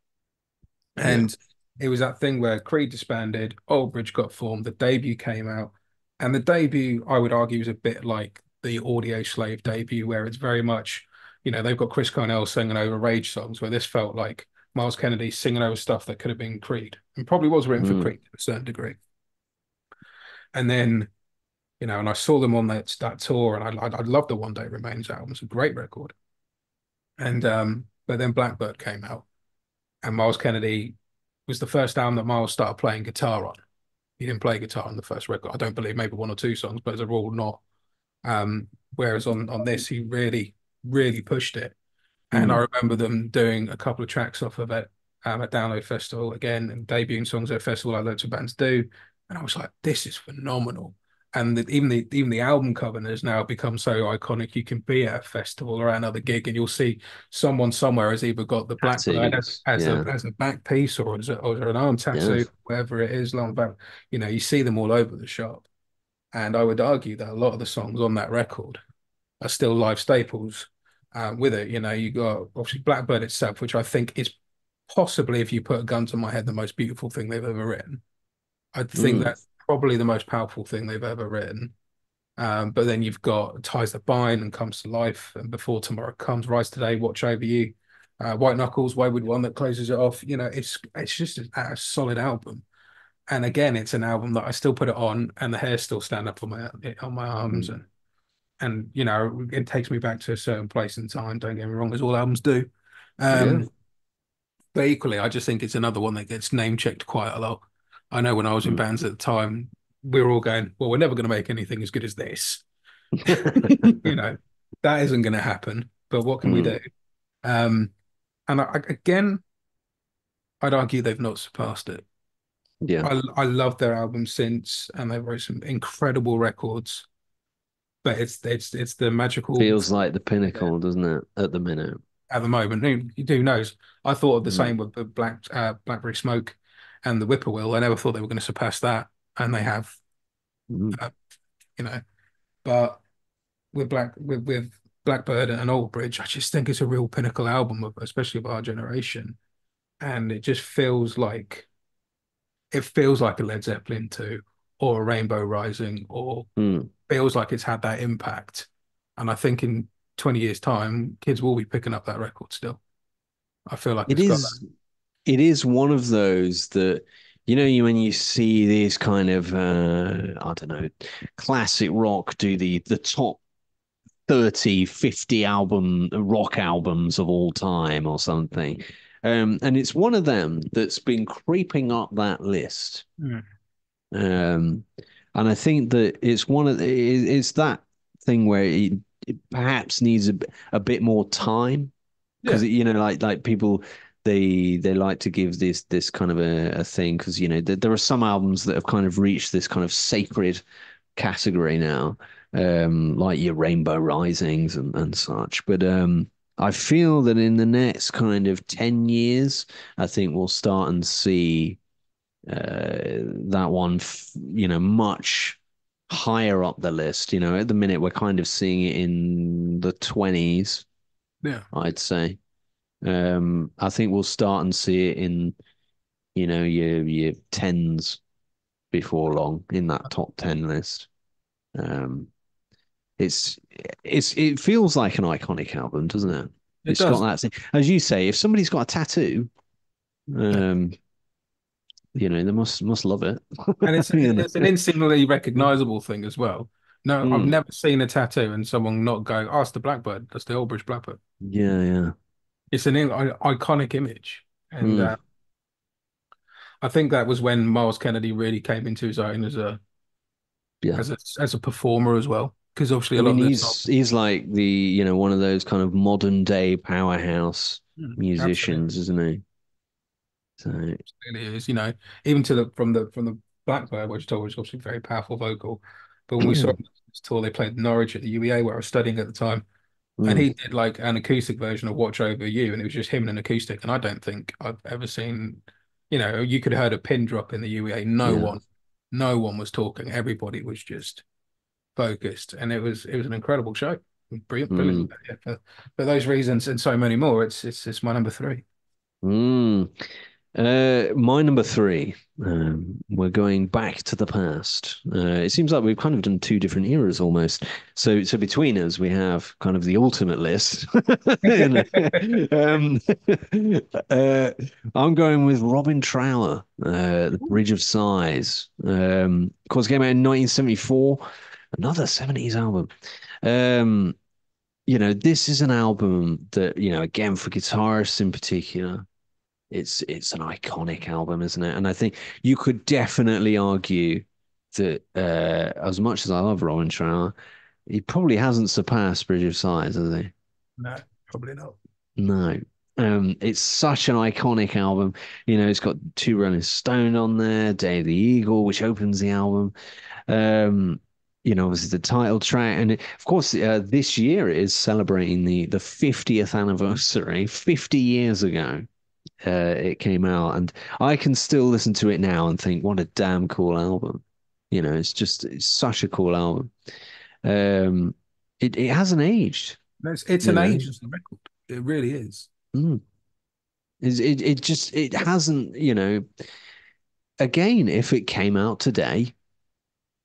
Yeah. And it was that thing where Creed disbanded, Old Bridge got formed, the debut came out, and the debut, I would argue, is a bit like the Audio Slave debut, where it's very much, they've got Chris Cornell singing over Rage songs, where this felt like Miles Kennedy singing over stuff that could have been Creed, and probably was written for Mm, Creed to a certain degree. And then, and I saw them on that tour, and I loved the One Day Remains album. It's a great record. And but then Blackbird came out, and Miles Kennedy was the first album that Miles started playing guitar on. He didn't play guitar on the first record. I don't believe maybe one or two songs, but as a rule, not. Whereas on this, he really, really pushed it. And I mm. remember them doing a couple of tracks off of it at Download Festival again, and debuting songs at a festival like loads of bands do. And I was like, this is phenomenal. And even the album cover has now become so iconic. You can be at a festival or at another gig, and you'll see someone somewhere has either got the Blackbird Tattoos. as a Yeah. as a back piece or an arm Yeah. tattoo, whatever it is, long back. You see them all over the shop. And I would argue that a lot of the songs on that record are still live staples with it. You got obviously Blackbird itself, which I think is possibly, if you put a gun to my head, the most beautiful thing they've ever written. I think Mm. that's probably the most powerful thing they've ever written. But then you've got Ties That Bind and Comes to Life and Before Tomorrow Comes, Rise Today, Watch Over You, White Knuckles, Wayward One that closes it off. It's just a solid album. And again, it's an album that I still put it on, and the hairs still stand up on my arms, Mm. and it takes me back to a certain place in time. Don't get me wrong, as all albums do. Yeah. Um, but equally, I just think it's another one that gets name checked quite a lot. I know when I was in Mm. bands at the time, we were all going, "Well, we're never going to make anything as good as this." You know, that isn't going to happen. But what can we Mm. do? Um, and again, I'd argue they've not surpassed it. Yeah. I love their albums since, and they've wrote some incredible records. But it's the magical Feels like the yeah, pinnacle, doesn't it, at the minute? at the moment. Who knows? I thought of the Mm. same with the Blackberry Smoke and the Whippoorwill. I never thought they were going to surpass that, and they have. Mm. Uh, you know, but with Blackbird and Old Bridge, I just think it's a real pinnacle album of, especially of our generation, and it feels like a Led Zeppelin 2 or a Rainbow Rising, or Mm. feels like it's had that impact. And I think in 20 years' time, kids will be picking up that record still. I feel like It it's got that. is. It is one of those that, you when you see these kind of I don't know, classic rock do the top 30, 50 rock albums of all time or something. And it's one of them that's been creeping up that list. Mm. Um, and I think that it's that thing where it perhaps needs a bit more time because Yeah, like people they like to give this kind of a thing because there are some albums that have kind of reached this kind of sacred category now, like your Rainbow Risings and such. But I feel that in the next kind of 10 years, I think we'll start and see that one, much higher up the list. At the minute, we're kind of seeing it in the 20s, yeah. I'd say. I think we'll start and see it in, your tens before long in that top 10 list. Um, it's it feels like an iconic album, doesn't it? It It's got does. that thing. As you say, if somebody's got a tattoo, Yeah. um, they must love it. And You know. it's an instantly recognizable thing as well. No, I've Mm. never seen a tattoo and someone not go, "Oh, it's the blackbird. That's the old British blackbird." Yeah, yeah. It's an iconic image, and Mm. I think that was when Miles Kennedy really came into his own Yeah. as a performer as well. Because obviously I a lot mean, of the songs, he's like one of those kind of modern day powerhouse absolutely, musicians, isn't he? So, absolutely is. Even to the from the Blackbird, which told was obviously very powerful vocal. But when we saw this tour, they played Norwich at the UEA where I was studying at the time. And mm, he did like an acoustic version of Watch Over You, and it was just him and an acoustic. And I don't think I've ever seen, you could have heard a pin drop in the UEA. yeah. No one was talking. Everybody was just focused, and it was an incredible show. Brilliant, brilliant. Mm, Yeah, for those reasons and so many more, it's my number three. mm. My number three, we're going back to the past. It seems like we've kind of done two different eras almost. So between us, we have kind of the ultimate list. You know. Um, uh, I'm going with Robin Trower, The Bridge of Sighs. Of course, came out in 1974. Another 70s album. Um, this is an album that, again, for guitarists in particular. It's an iconic album, isn't it? And I think you could definitely argue that as much as I love Robin Trower, he probably hasn't surpassed Bridge of Sighs, has he? No, probably not. No. It's such an iconic album. It's got Two Rolling Stone on there, Day of the Eagle, which opens the album. Um, obviously the title track, and of course, this year it is celebrating the 50th anniversary, 50 years ago it came out, and I can still listen to it now and think, what a damn cool album. It's such a cool album. Um, it hasn't aged, No, it's you an know. ageless record. It really is. Mm. It hasn't, again, if it came out today,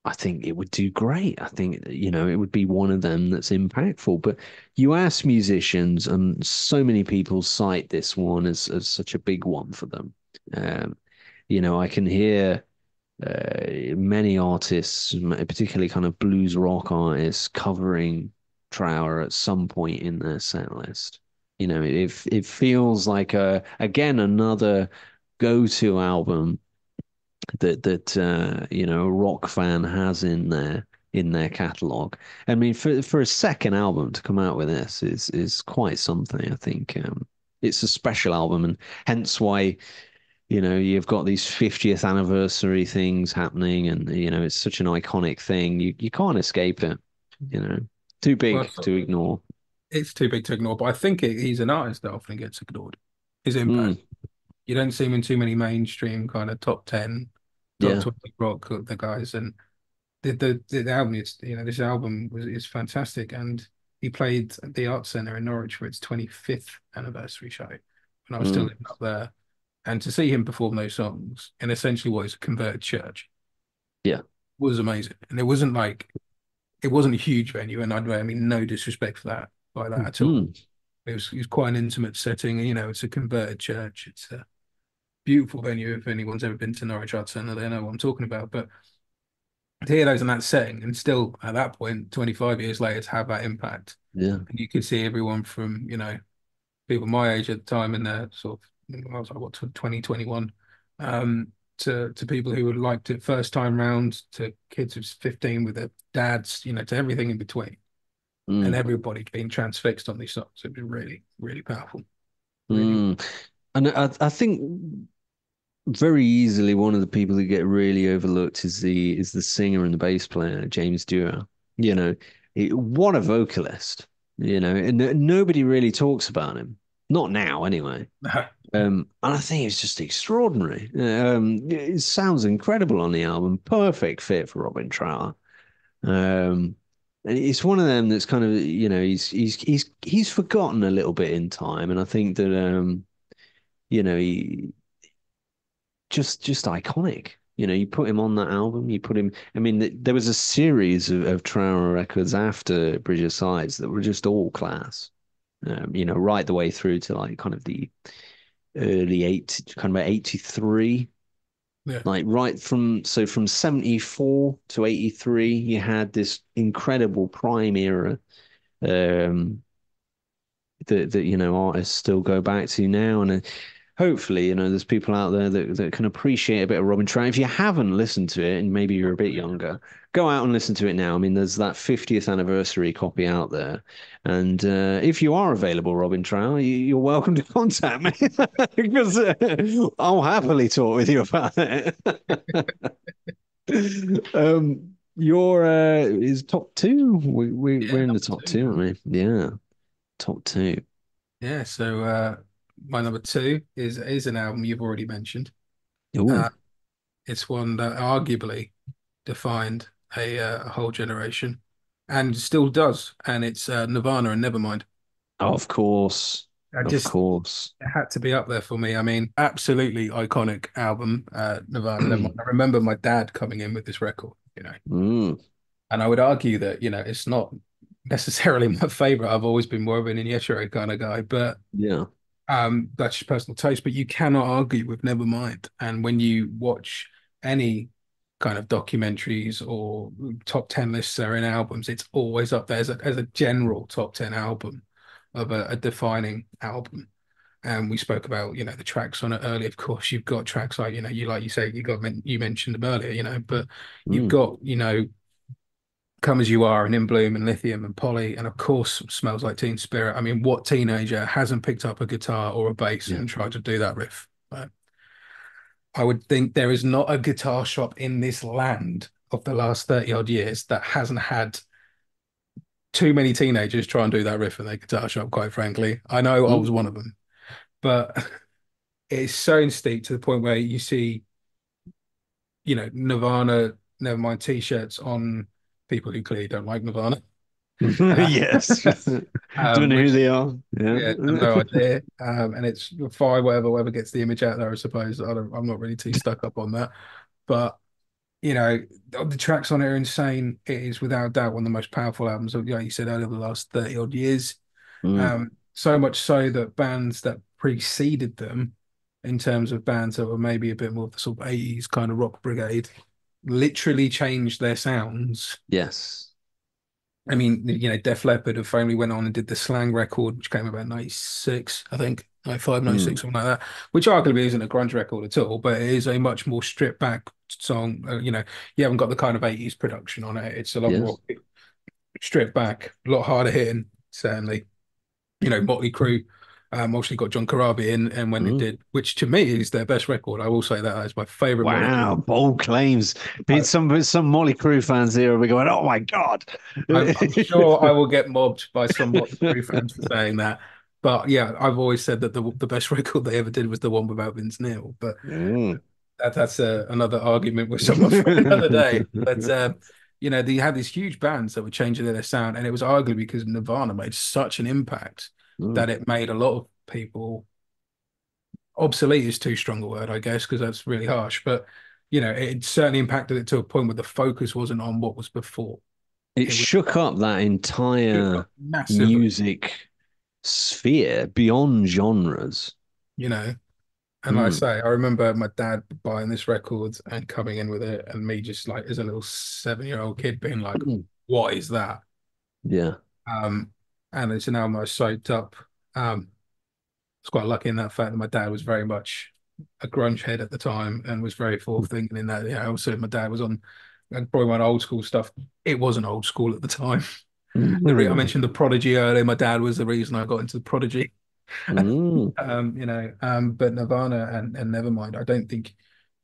I think it would do great. I think, it would be one of them that's impactful. But you ask musicians, and so many people cite this one as such a big one for them. Um, I can hear many artists, particularly kind of blues rock artists, covering Trower at some point in their set list. It feels like again another go-to album that a rock fan has in their catalog. I mean, for a second album to come out with this is quite something. I think it's a special album, and hence why you've got these 50th anniversary things happening, and it's such an iconic thing. You can't escape it. You know, too Well, big to ignore. it's too big to ignore, but I think he's an artist that often gets ignored. His impact. Mm, You don't see him in too many mainstream kind of top 10, top yeah. 20 rock the guys. And the album is, this album is fantastic. And he played at the Arts Centre in Norwich for its 25th anniversary show when I was still Mm, living up there. And to see him perform those songs in essentially what is a converted church yeah. was amazing. And it wasn't a huge venue, and I mean no disrespect for that by that at all. Mm, It was quite an intimate setting. It's a converted church. It's a beautiful venue. If anyone's ever been to Norwich Arts Centre, they know what I'm talking about. But to hear those in that setting, and still at that point, 25 years later, to have that impact, yeah. and you could see everyone from people my age at the time, in their sort of, I was like what 2021, to people who would liked it first time round, to kids who's 15 with their dads, to everything in between, and Mm, everybody being transfixed on these songs. It was really, really powerful. Really, mm. And I think very easily one of the people who get really overlooked is the singer and the bass player, James Dewar. You know, what a vocalist. And nobody really talks about him. Not now, anyway. And I think it's just extraordinary. It sounds incredible on the album. Perfect fit for Robin Trower. Um, and it's one of them that's kind of, he's forgotten a little bit in time, and I think that he just iconic. You put him on that album, you put him. I mean, there was a series of Trower records after Bridge of Sighs that were just all class. right the way through to like kind of the early eight, kind of 83. Yeah. Like right from 74 to 83, you had this incredible prime era um that artists still go back to now, and hopefully there's people out there that can appreciate a bit of Robin Trout. If you haven't listened to it and maybe you're a bit younger, go out and listen to it now. I mean, there's that 50th anniversary copy out there, and if you are available, Robin Trout, you're welcome to contact me because I'll happily talk with you about it. Your is top two. Yeah, We're in the number top two two, now. aren't we? Yeah, top two. Yeah, so my number two is an album you've already mentioned. Oh, Uh, it's one that arguably defined a whole generation and still does, and it's Nirvana and Nevermind. of course, I of just course. It had to be up there for me. I mean, absolutely iconic album, Nirvana Nevermind. I remember my dad coming in with this record, Mm, and I would argue that it's not necessarily my favorite. I've always been more of an Inuyasha kind of guy, but yeah. that's just personal taste, but you cannot argue with Nevermind. And when you watch any kind of documentaries or top 10 lists that are in albums, it's always up there as a general top 10 album of a defining album. And we spoke about the tracks on it earlier. Of course, you've got tracks like like you say, you mentioned them earlier, but you've Mm, got Come As You Are and In Bloom and Lithium and Polly, and of course Smells Like Teen Spirit. I mean, what teenager hasn't picked up a guitar or a bass yeah. and tried to do that riff? I would think there is not a guitar shop in this land of the last 30 odd years that hasn't had too many teenagers try and do that riff in their guitar shop, quite frankly. I know I was Mm. one of them, but it's so in steep to the point where you see Nirvana, Nevermind t-shirts on people who clearly don't like Nirvana. Uh, Yes. Don't know who which they are. Yeah. yeah, I've no idea. And it's fine, whatever gets the image out there, I suppose. I'm not really too stuck up on that. But the tracks on it are insane. It is without doubt one of the most powerful albums of, like you said earlier, the last 30 odd years. Mm, So much so that bands that preceded them, in terms of bands that were maybe a bit more of the sort of 80s kind of rock brigade, literally changed their sounds. yes. I mean, Def Leppard have finally went on and did the Slang record, which came about 96, I think, 95, Mm, 96, something like that, which arguably isn't a grunge record at all, but it is a much more stripped back song. You haven't got the kind of 80s production on it. It's a lot more yes. stripped back, a lot harder hitting, certainly. Motley Crue obviously got John Corabi in, and when it Mm. did, which to me is their best record, I will say that is my favorite Motley Crue. Wow, bold claims. Being I, some Motley Crue fans here will be going, "Oh my God." I'm sure I will get mobbed by some Motley Crue fans for saying that, but yeah, I've always said that the best record they ever did was the one without Vince Neil, but Mm. that's another argument with someone for another day. But they had these huge bands that were changing their sound, and it was arguably because Nirvana made such an impact Mm. that it made a lot of people obsolete is too strong a word, I guess, because that's really harsh. But it certainly impacted it to a point where the focus wasn't on what was before. It It was shook up that entire massively, music sphere beyond genres. you know. And like I Mm. say, I remember my dad buying this record and coming in with it, and me just like as a little 7-year-old kid being like, Mm. "What is that?" Yeah. Um, and it's an album I soaked up. I was quite lucky in that fact that my dad was very much a grunge head at the time and was very forward thinking in that. Also my dad was on and probably my old school stuff. It wasn't old school at the time. I Mm. mentioned the Prodigy earlier. My dad was the reason I got into the Prodigy. Mm. But Nirvana and Nevermind, I don't think.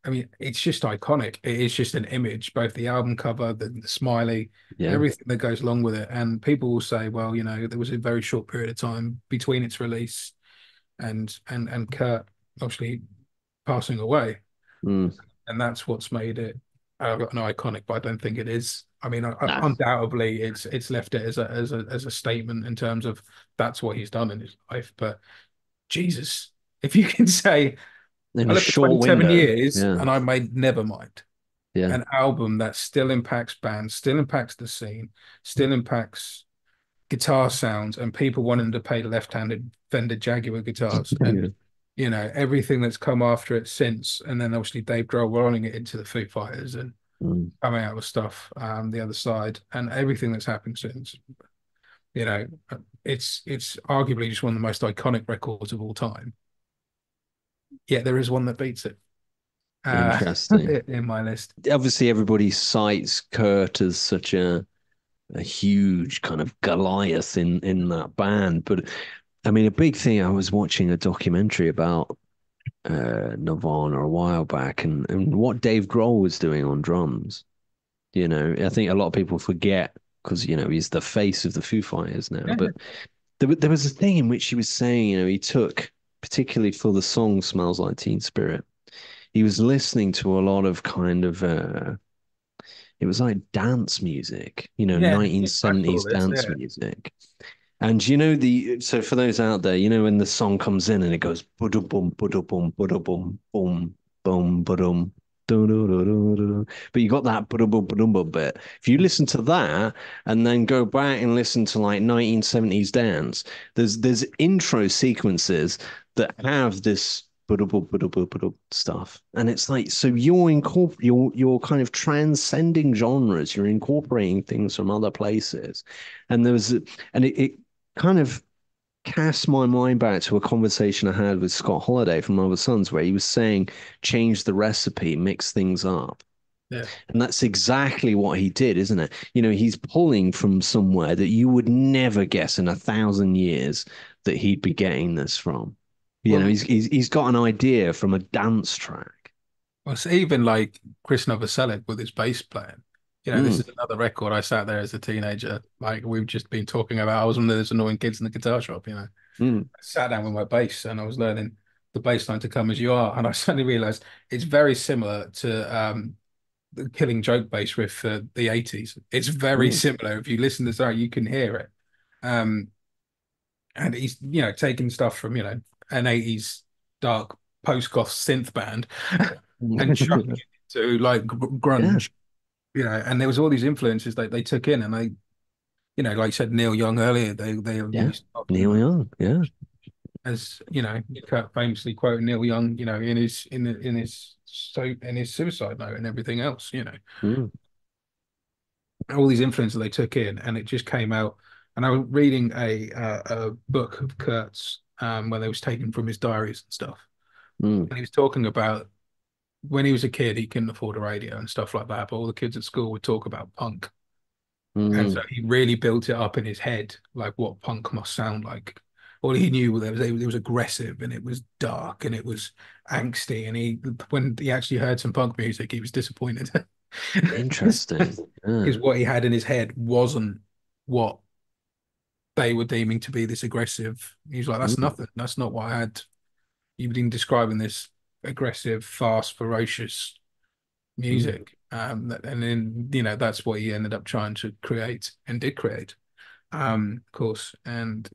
I mean, it's just iconic. It is just an image, both the album cover, the smiley, Yeah. everything that goes along with it. And people will say, well, there was a very short period of time between its release and Kurt obviously passing away, Mm. and that's what's made it an iconic. But I don't think it is. I mean, Nah. undoubtedly, it's left it as a statement in terms of that's what he's done in his life. But Jesus, if you can say, In I a lived for short 27 window. years Yeah. and I made Nevermind, Yeah. an album that still impacts bands, still impacts the scene, still impacts guitar sounds and people wanting to play left-handed Fender Jaguar guitars and Yeah. everything that's come after it since, and then obviously Dave Grohl rolling it into the Foo Fighters and Mm. coming out with stuff the other side and everything that's happened since. You know, it's arguably just one of the most iconic records of all time. Yet there is one that beats it Interesting. in my list. Obviously, everybody cites Kurt as such a huge kind of Goliath in that band, but I mean, a big thing. I was watching a documentary about Nirvana a while back, and what Dave Grohl was doing on drums. I think a lot of people forget because he's the face of the Foo Fighters now. Yeah, But there was a thing in which he was saying, he took particularly for the song "Smells Like Teen Spirit." He was listening to a lot of kind of it was like dance music, yeah, I saw 1970s this. dance Yeah, music. And so for those out there, when the song comes in and it goes bum bum bum boom boom badum but you got that bum bit. If you listen to that and then go back and listen to like 1970s dance, there's intro sequences that have this stuff, and it's like so you're kind of transcending genres. You're incorporating things from other places, and it kind of cast my mind back to a conversation I had with Scott Holiday from Other Sons, where he was saying, change the recipe, mix things up. yeah. And that's exactly what he did, isn't it? He's pulling from somewhere that you would never guess in 1,000 years that he'd be getting this from. Well, He's got an idea from a dance track. well, it's even like Chris Novoselic with his bass playing. This Mm, is another record I sat there as a teenager. Like we've just been talking about. I was one of those annoying kids in the guitar shop. mm, I sat down with my bass and I was learning the bass line to Come As You Are, and I suddenly realized it's very similar to the Killing Joke bass riff for the 80s. It's very mm, similar. If you listen to the song, you can hear it. Um, and he's taking stuff from an 80s dark post-goth synth band and chucking mm. it into like Yeah, grunge, and there was all these influences that they took in, and they, like you said, Neil Young earlier, they yeah. used Neil Young, yeah. as Kurt famously quoted Neil Young, in his suicide note and everything else, Mm, all these influences they took in, and it just came out. And I was reading a book of Kurt's where they was taken from his diaries and stuff, mm, and he was talking about when he was a kid, he couldn't afford a radio and stuff like that, but all the kids at school would talk about punk. And so mm. he really built it up in his head, like what punk must sound like. All he knew was it was aggressive and it was dark and it was angsty. And when he actually heard some punk music, he was disappointed Interesting. because Yeah. what he had in his head wasn't what they were deeming to be this aggressive. He was like, "That's Mm, nothing. That's not what I had." You've been describing this aggressive, fast, ferocious mm, music, and then that's what he ended up trying to create and did create. Of course. And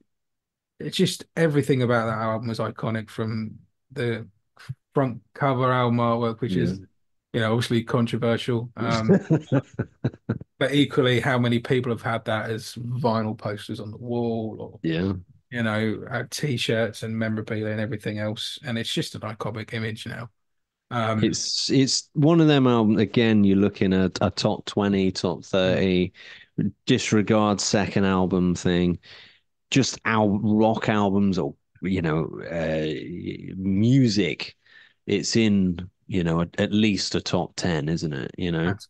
it's just everything about that album was iconic from the front cover album artwork, which yeah. is, obviously controversial. But equally, how many people have had that as vinyl posters on the wall or, Yeah. t-shirts and memorabilia and everything else. And it's just an iconic image now. Um, It's one of them albums again, you're looking at a top 20, top 30, disregard second album thing, just rock albums or music. It's in, at least a top 10, isn't it? that's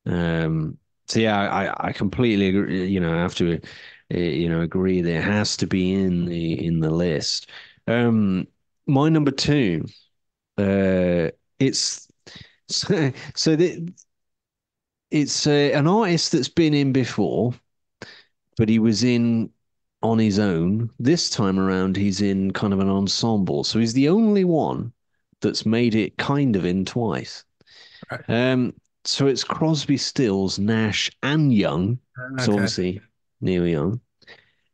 Um, so yeah, I completely agree, I have to agree that it has to be in the list. Um, my number two, it's so it's an artist that's been in before, but he was in on his own. This time around, he's in kind of an ensemble, so he's the only one that's made it kind of in twice. right. Um, so it's Crosby, Stills, Nash, and Young. So Okay. obviously Neil Young,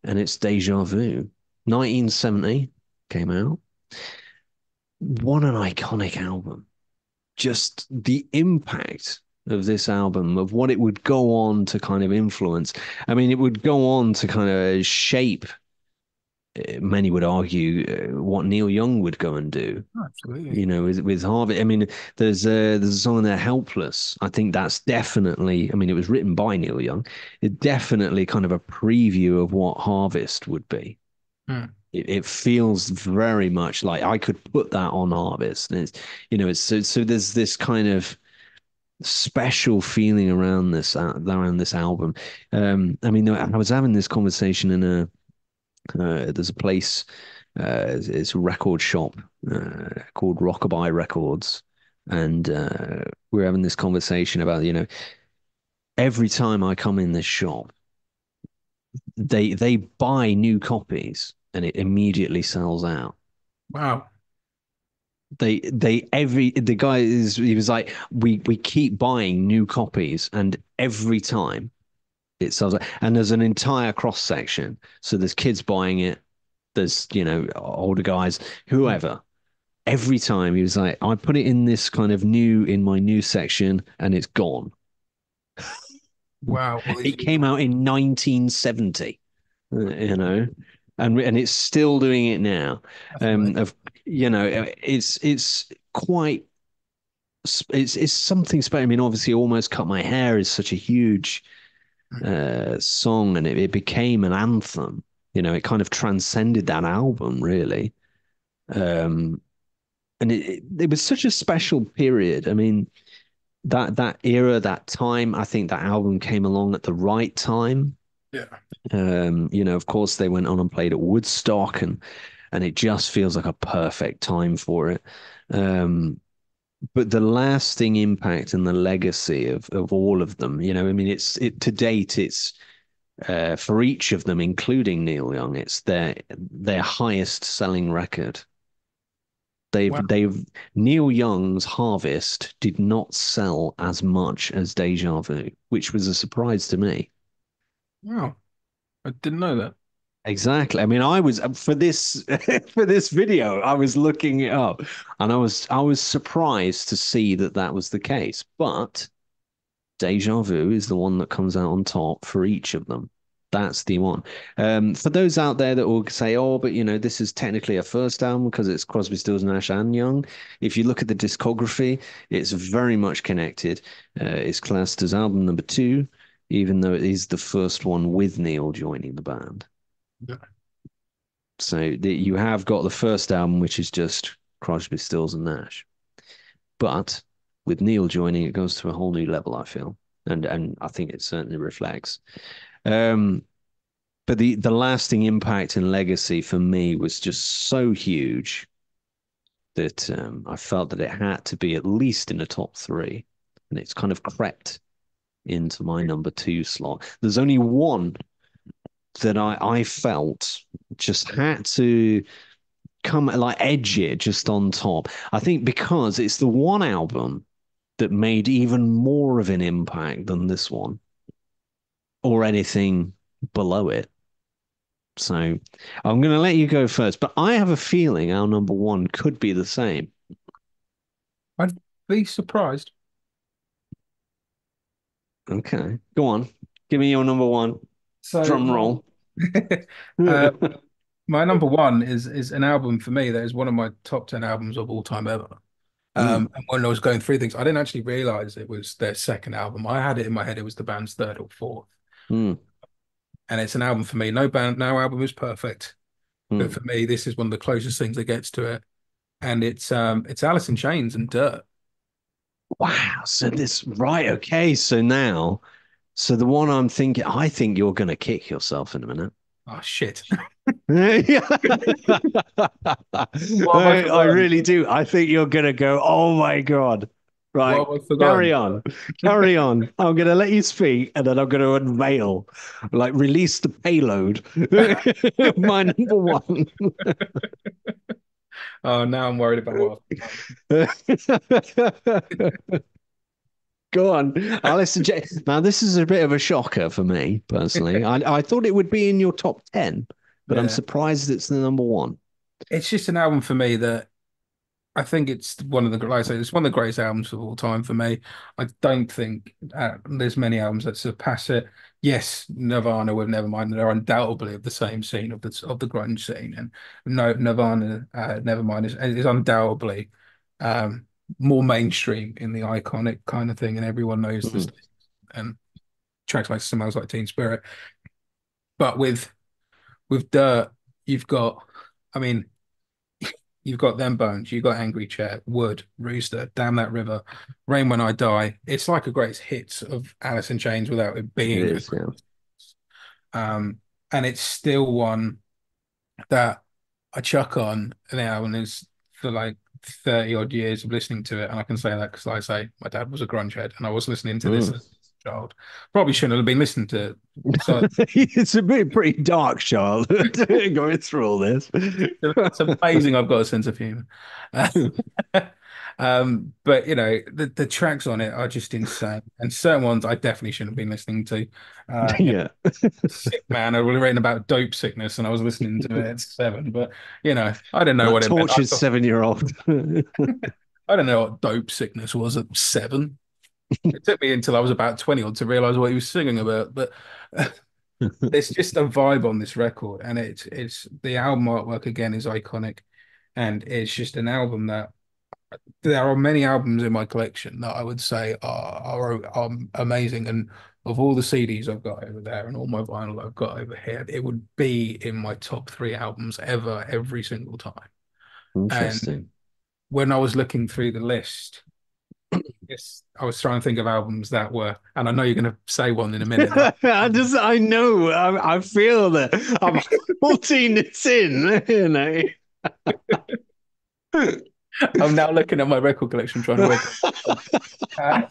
and it's Deja Vu. 1970 came out. What an iconic album. Just the impact. of this album, of what it would go on to kind of influence. I mean, it would go on to kind of shape, many would argue, what Neil Young would go and do. Absolutely. You know, with Harvey. I mean, there's a song in there, "Helpless." I think that's definitely. I mean, it was written by Neil Young. It definitely kind of a preview of what Harvest would be. Hmm. It feels very much like I could put that on Harvest, and it's it's so there's this kind of special feeling around this album. I mean, I was having this conversation in a there's a place, it's a record shop called Rockabye Records, and we're having this conversation about every time I come in this shop, they buy new copies and it immediately sells out. Wow. They every the guy is he was like we keep buying new copies and every time it sells out. And there's an entire cross section, so there's kids buying it, there's older guys, Hmm. whoever. Every time he was like, I put it in this kind of in my new section and it's gone. Wow. Well, It came out in 1970, you know, and it's still doing it now. that's amazing. Of it's quite it's something special. I mean, obviously, Almost Cut My Hair is such a huge Hmm. song, and it became an anthem. It kind of transcended that album, really. Um, and it was such a special period. I mean, that era, that time, I think that album came along at the right time. Yeah. Of course, they went on and played at Woodstock, and it just feels like a perfect time for it. Um, but the lasting impact and the legacy of all of them, I mean, it to date, it's for each of them, including Neil Young, it's their highest selling record. Wow. They've Neil Young's Harvest did not sell as much as Deja Vu, which was a surprise to me. Wow. I didn't know that. Exactly. I mean, I was for this for this video, I was looking it up, and I was surprised to see that that was the case. But Deja Vu is the one that comes out on top for each of them. That's the one. For those out there that will say, "Oh, but this is technically a first album because it's Crosby, Stills, Nash, and Young." If you look at the discography, it's very much connected. It's classed as album number two, even though it is the first one with Neil joining the band. Yeah. So you have got the first album, which is just Crosby, Stills, and Nash. But with Neil joining, it goes to a whole new level, I feel, and I think it certainly reflects. Um, but the lasting impact and legacy for me was just so huge that I felt that it had to be at least in the top three, and it's kind of crept into my number two slot. There's only one that I felt just had to come like edge it just on top. I think because it's the one album that made even more of an impact than this one or anything below it. So I'm going to let you go first, but I have a feeling our number one could be the same. I'd be surprised. Okay, go on. Give me your number one. So Drum roll. uh, my number one is an album for me that is one of my top 10 albums of all time ever. Mm, And when I was going through things, I didn't actually realize it was their second album. I had it in my head it was the band's third or fourth. mm, And it's an album for me. No album is perfect, but mm. for me, this is one of the closest things that gets to it. And it's Alice in Chains and Dirt. Wow. So this, right. Okay. So the one I think you're going to kick yourself in a minute. Oh shit. Yeah. What have I I forgotten? really do. I think you're gonna go, oh my God. What Right, have I forgotten? carry on. Carry on. I'm gonna let you speak and then I'm gonna unveil, like release the payload. My number one. Oh, now I'm worried about what I've Go on. Alice in Chains. Now, this is a bit of a shocker for me, personally. I thought it would be in your top 10, but I'm forgotten. Yeah. surprised it's the number one. It's just an album for me that I think it's one of the, like I say, it's one of the greatest albums of all time for me. I don't think there's many albums that surpass it. Yes, Nirvana with Nevermind, they're undoubtedly of the same scene of the grunge scene, and no, Nirvana, Nevermind is undoubtedly um, more mainstream in the iconic kind of thing, and everyone knows this. Mm. And tracks like "Smells Like Teen Spirit," but with Dirt, you've got, I mean. You've got Them Bones, you've got Angry Chair, Wood, Rooster, Damn That River, Rain When I Die. It's like a greatest hits of Alice in Chains without it It being is, yeah. um and it's still one that I chuck on now and is for like 30 odd years of listening to it. And I can say that because like I say my dad was a grunge head and I was listening to this Mm. as a child. Probably shouldn't have been listening to it. So It's a pretty dark childhood going through all this. it's amazing I've got a sense of humor. But you know, the tracks on it are just insane. And certain ones I definitely shouldn't have been listening to. Yeah, Yeah, Sick Man, I was written about dope sickness and I was listening to it at 7, but you know, I didn't know that what it meant. tortured 7-year-old. I don't know what dope sickness was at 7. It took me until I was about 20 odd to realize what he was singing about. But there's just a vibe on this record, and it's the album artwork again is iconic, and it's just an album that there are many albums in my collection that I would say are amazing. And of all the CDs I've got over there and all my vinyl I've got over here, it would be in my top 3 albums ever, every single time. And Interesting. when I was looking through the list, yes, I was trying to think of albums that were, and I know you're going to say one in a minute that I know, I feel that I'm 14 it's in, you know. I'm now looking at my record collection trying to work out.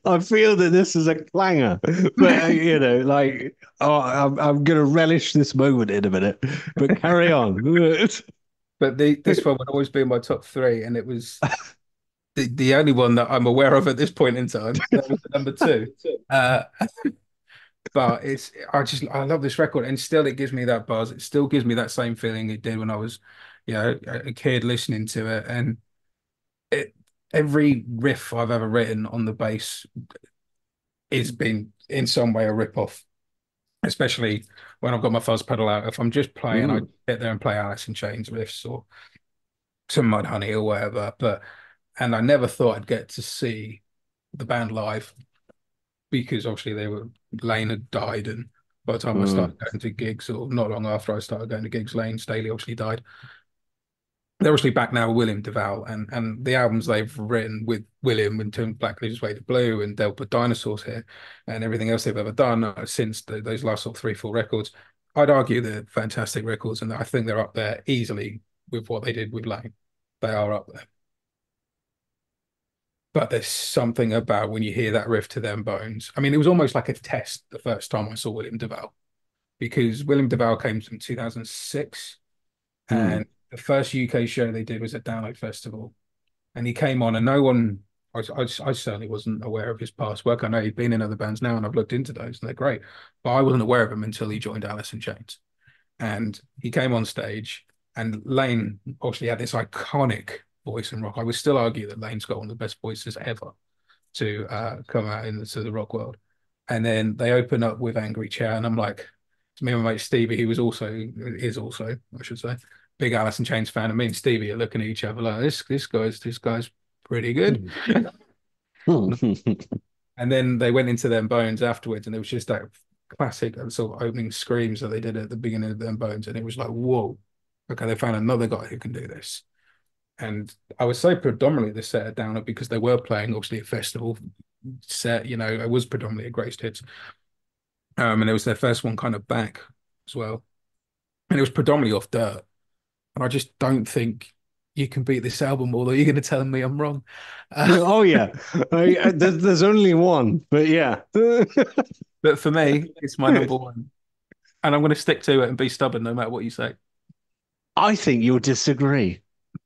I feel that this is a clanger, but you know, like, oh, I'm gonna relish this moment in a minute. But carry on. But this one would always be in my top 3, and it was the only one that I'm aware of at this point in time. That was the number 2. Uh, but I love this record, and still it gives me that buzz. It still gives me that same feeling it did when I was, you know, a kid listening to it. And it every riff I've ever written on the bass is been in some way a rip off. Especially when I've got my fuzz pedal out. If I'm just playing, I Mm, get there and play Alice in Chains riffs or some Mudhoney or whatever. And I never thought I'd get to see the band live because obviously Lane had died, and by the time I started mm, going to gigs, or not long after I started going to gigs, Lane Staley obviously died. They're obviously back now with William DeVal, and the albums they've written with William in terms of Black Leaves Way to Blue and They'll Put Dinosaurs Here and everything else they've ever done since those last sort of 3, 4 records, I'd argue they're fantastic records, and I think they're up there easily with what they did with Lane. They are up there. But there's something about when you hear that riff to Them Bones. I mean, it was almost like a test the first time I saw William DeVal because William DeVal came in 2006, mm, and the first UK show they did was at Download Festival, and he came on, and no one, I certainly wasn't aware of his past work. I know he'd been in other bands now, and I've looked into those, and they're great, but I wasn't aware of him until he joined Alice in Chains, and he came on stage, and Lane obviously had this iconic voice in rock. I would still argue that Lane's got one of the best voices ever to come out into the rock world. And then they open up with Angry Chair, and I'm like, to me and my mate Stevie, who is also, I should say, big Alice in Chains fan, and me and Stevie are looking at each other like this guy's pretty good. mm. And then they went into Them Bones afterwards, and it was just that classic sort of opening screams that they did at the beginning of Them Bones, and it was like, whoa, okay, they found another guy who can do this. And I would say predominantly the set down it because they were playing obviously a festival set, you know, it was predominantly a greatest hits. And it was their first one kind of back as well. And it was predominantly off Dirt. And I just don't think you can beat this album, although you're going to tell me I'm wrong. Oh yeah, there's only one, but yeah. But for me, it's my number one. And I'm going to stick to it and be stubborn no matter what you say. I think you'll disagree.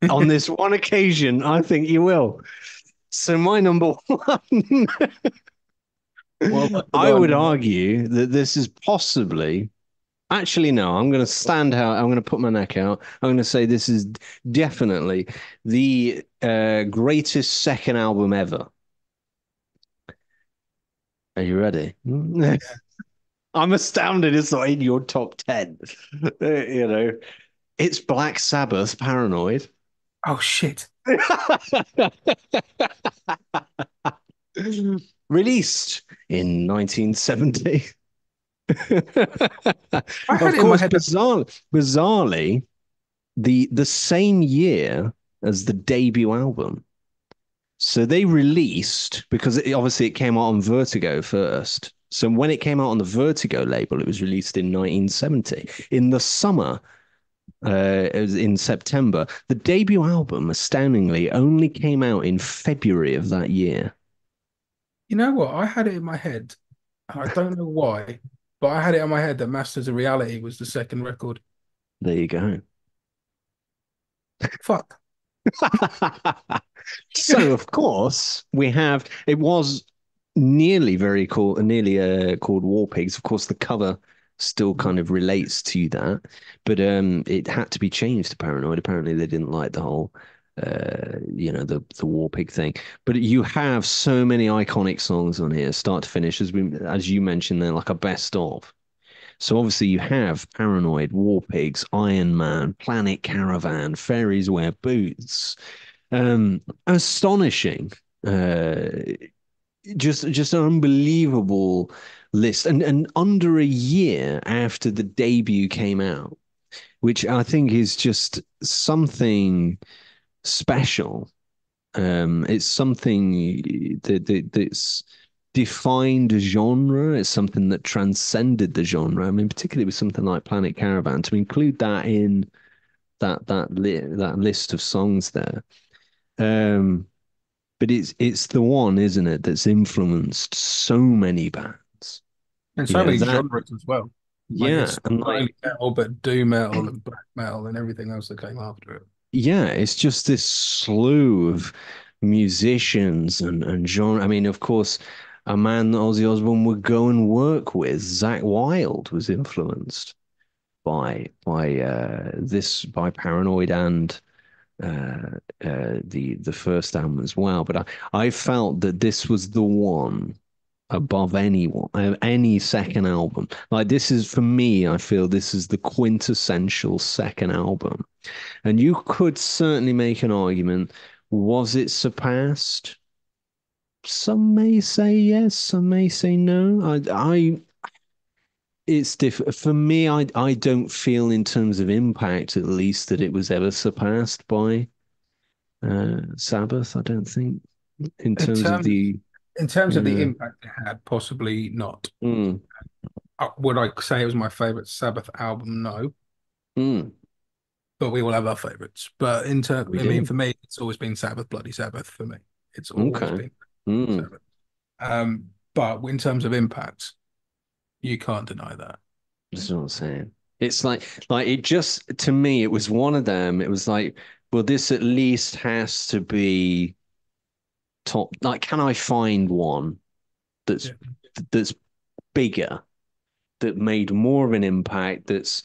On this one occasion, I think you will. So my number one, What have I I would forgotten? argue that this is possibly Actually, no, I'm going to stand out. I'm going to put my neck out. I'm going to say this is definitely the greatest second album ever. Are you ready? Yeah. I'm astounded it's not in your top 10. You know, it's Black Sabbath, Paranoid. Oh shit. Released in 1970. I had Of it in my course, head that bizarrely, the same year as the debut album. So they released because obviously it came out on Vertigo first. So when it came out on the Vertigo label, it was released in 1970 in the summer. It was in September. The debut album, astoundingly, only came out in February of that year. you know what? I had it in my head. I don't know why, but I had it in my head that Masters of Reality was the second record. There you go. Fuck. So, of course, we have it was nearly very cool, nearly called War Pigs. Of course, the cover still kind of relates to that, but it had to be changed to Paranoid. Apparently, they didn't like the whole the War Pig thing. But you have so many iconic songs on here, start to finish, as you mentioned, they're like a best of. So obviously you have Paranoid, War Pigs, Iron Man, Planet Caravan, Fairies Wear Boots. Astonishing. Uh, just an unbelievable list, and under a year after the debut came out, which I think is just something special. It's something that's defined a genre. It's something that transcended the genre. I mean, particularly with something like Planet Caravan, to include that in that list of songs there. Um, but it's the one, isn't it, that's influenced so many bands. And You so know many that, genres as well. Like yeah, it's and not like only metal, but doom metal and black metal and everything else that came after it. yeah, it's just this slew of musicians and genre. I mean, of course, a man that Ozzy Osbourne would go and work with, Zach Wild, was influenced by Paranoid and the first album as well. But I felt that this was the one above anyone, any second album. Like this is for me, I feel this is the quintessential second album. And you could certainly make an argument. Was it surpassed? Some may say yes, some may say no. It's different for me. I don't feel, in terms of impact, at least, that it was ever surpassed by Sabbath. I don't think, in In terms of terms the, in terms of the yeah, impact it had, possibly not. mm, Would I say it was my favorite Sabbath album? No, mm, but we will have our favorites. But we I mean, do. for me, it's always been Sabbath, Bloody Sabbath. For me, it's always Okay. been Mm, Sabbath. But in terms of impact, you can't deny that. that's what I'm saying. It's like it just, to me, it was one of them. It was like, well, this at least has to be top. Like, can I find one that's Yeah. that's bigger, that made more of an impact, that's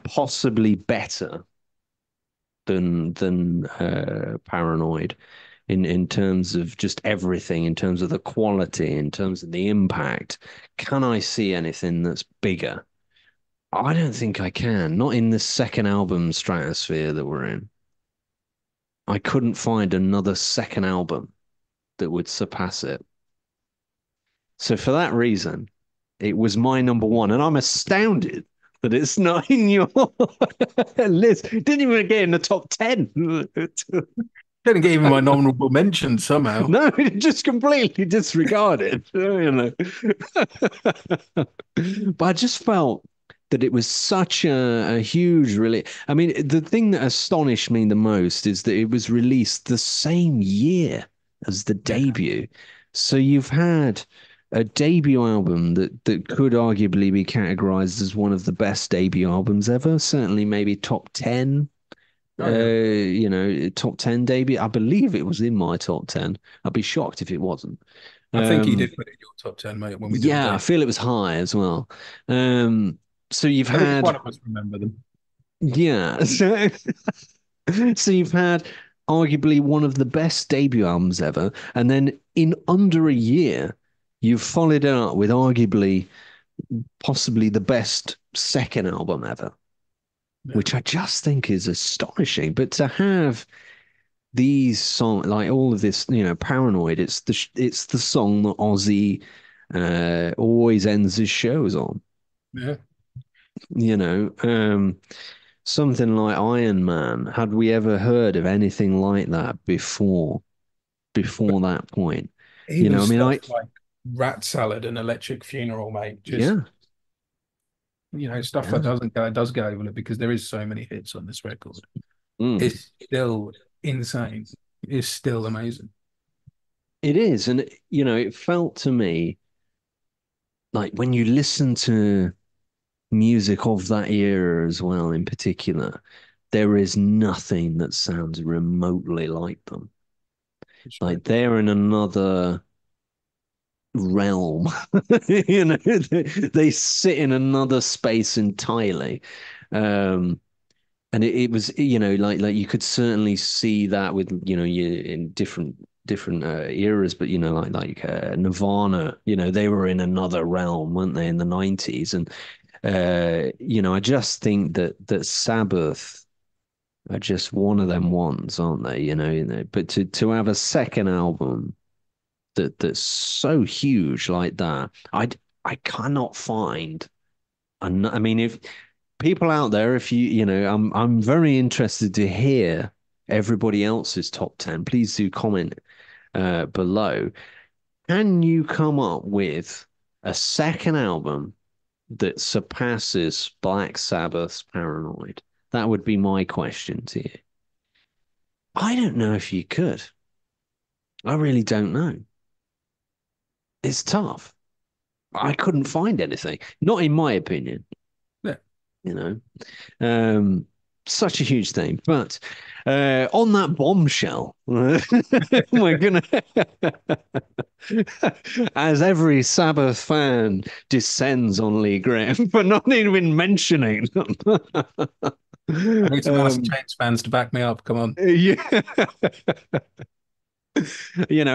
possibly better than Paranoid in terms of just everything, in terms of the quality, in terms of the impact. Can I see anything that's bigger? I don't think I can. Not in the second album stratosphere that we're in. I couldn't find another second album that would surpass it. So for that reason, it was my number one, and I'm astounded that it's not in your list. It didn't even get in the top 10. Didn't get even my honorable mention somehow. No, just completely disregarded. You know. But I just felt that it was such a huge really. I mean, the thing that astonished me the most is that it was released the same year as the Yeah. debut. So you've had a debut album that could arguably be categorized as one of the best debut albums ever. Certainly, maybe top 10, Oh yeah. top 10 debut. I believe it was in my top 10. I'd be shocked if it wasn't. I think he Um, did put it in your top 10, mate, when we did the yeah, I day. feel it was high as well. Um, So you've At least one had, of us remember them. yeah. So you've had arguably one of the best debut albums ever, and then in under a year, you've followed it up with arguably possibly the best second album ever, Yeah. which I just think is astonishing. But to have these songs, like all of this, Paranoid, it's the song that Ozzy always ends his shows on. Yeah. You know, something like Iron Man. Had we ever heard of anything like that But before that point? even I mean, stuff like Rat Salad and Electric Funeral, mate, just yeah, stuff that yeah, does go over it because there is so many hits on this record. mm. It's still insane. It's still amazing. It is, and it felt to me like when you listen to music of that era as well, in particular, there is nothing that sounds remotely like them. For sure. Like they're in another realm. They sit in another space entirely. Um, and it was, like you could certainly see that with, you in different eras, but Nirvana, they were in another realm, weren't they, in the 90s? And I just think that Sabbath are just one of them ones, aren't they? But to have a second album that's so huge like that, I cannot find. I mean, if people out there, if I'm very interested to hear everybody else's top 10. Please do comment below. Can you come up with a second album that surpasses Black Sabbath's Paranoid? That would be my question to you. I don't know if you could. I really don't know. It's tough. I couldn't find anything. Not in my opinion, Yeah. you know. Um, Such a huge thing. But on that bombshell, we're gonna, as every Sabbath fan descends on Lee Graham for not even mentioning them. I need some Alice in um, Chains fans to back me up. Come on. yeah,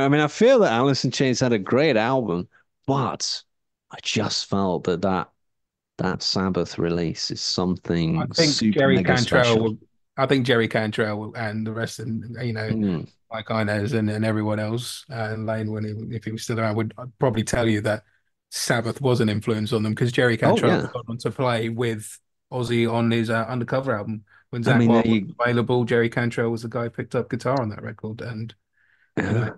I mean, I feel that Alice in Chains had a great album, but I just felt that Sabbath release is I something think super Jerry mega Cantrell special. will, I think Jerry Cantrell and the rest, and Mm. like Inez and everyone else, and Lane, if he was still around, would probably tell you that Sabbath was an influence on them because Jerry Oh Cantrell yeah. has gone on to play with Ozzy on his Undercover album. When I Zach mean, there Wild was you, available, Jerry Cantrell was the guy who picked up guitar on that record, and you know, yeah.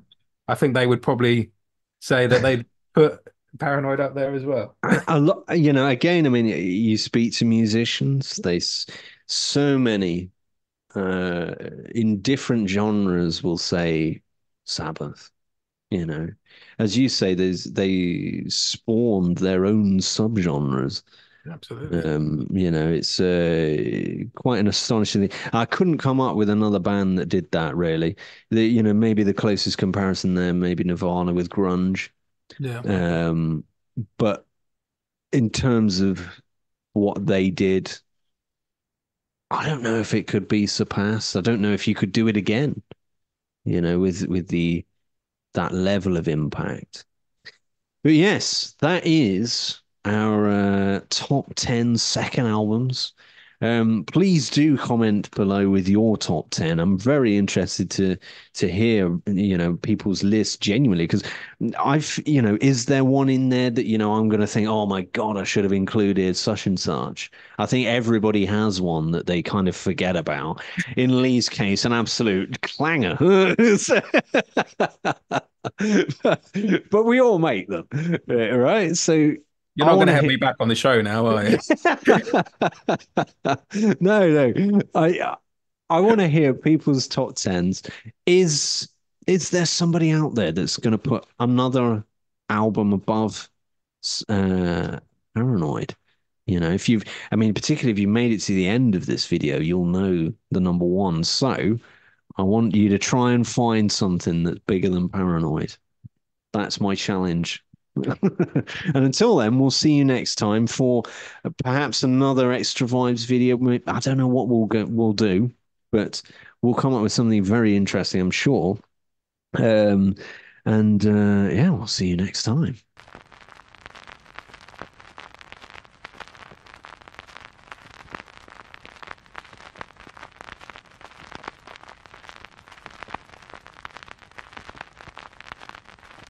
I think they would probably say that they put Paranoid up there as well. A lot, again, I mean, you speak to musicians, so many uh in different genres will say Sabbath, you know. As you say, they spawned their own subgenres. Absolutely. It's quite an astonishing thing. I couldn't come up with another band that did that really. Maybe the closest comparison there, maybe Nirvana with grunge. Yeah, maybe. Um, but in terms of what they did, I don't know if it could be surpassed. I don't know if you could do it again, with the that level of impact. But yes, that is our top 10 second albums. Please do comment below with your top 10. I'm very interested to hear, people's lists genuinely because is there one in there that, I'm going to think, oh my God, I should have included such and such. I think everybody has one that they kind of forget about. In Lee's case, an absolute clanger. But we all make them, right? So You're I not going want to to have hear. me back on the show now, are you? No, no. I want to hear people's top tens. Is is there somebody out there that's going to put another album above uh, Paranoid? If you've, I mean, particularly if you made it to the end of this video, you'll know the number one. So I want you to try and find something that's bigger than Paranoid. That's my challenge. And until then, we'll see you next time for perhaps another Extra Vibes video. I don't know what we'll do, but we'll come up with something very interesting, I'm sure. Um, and yeah, we'll see you next time.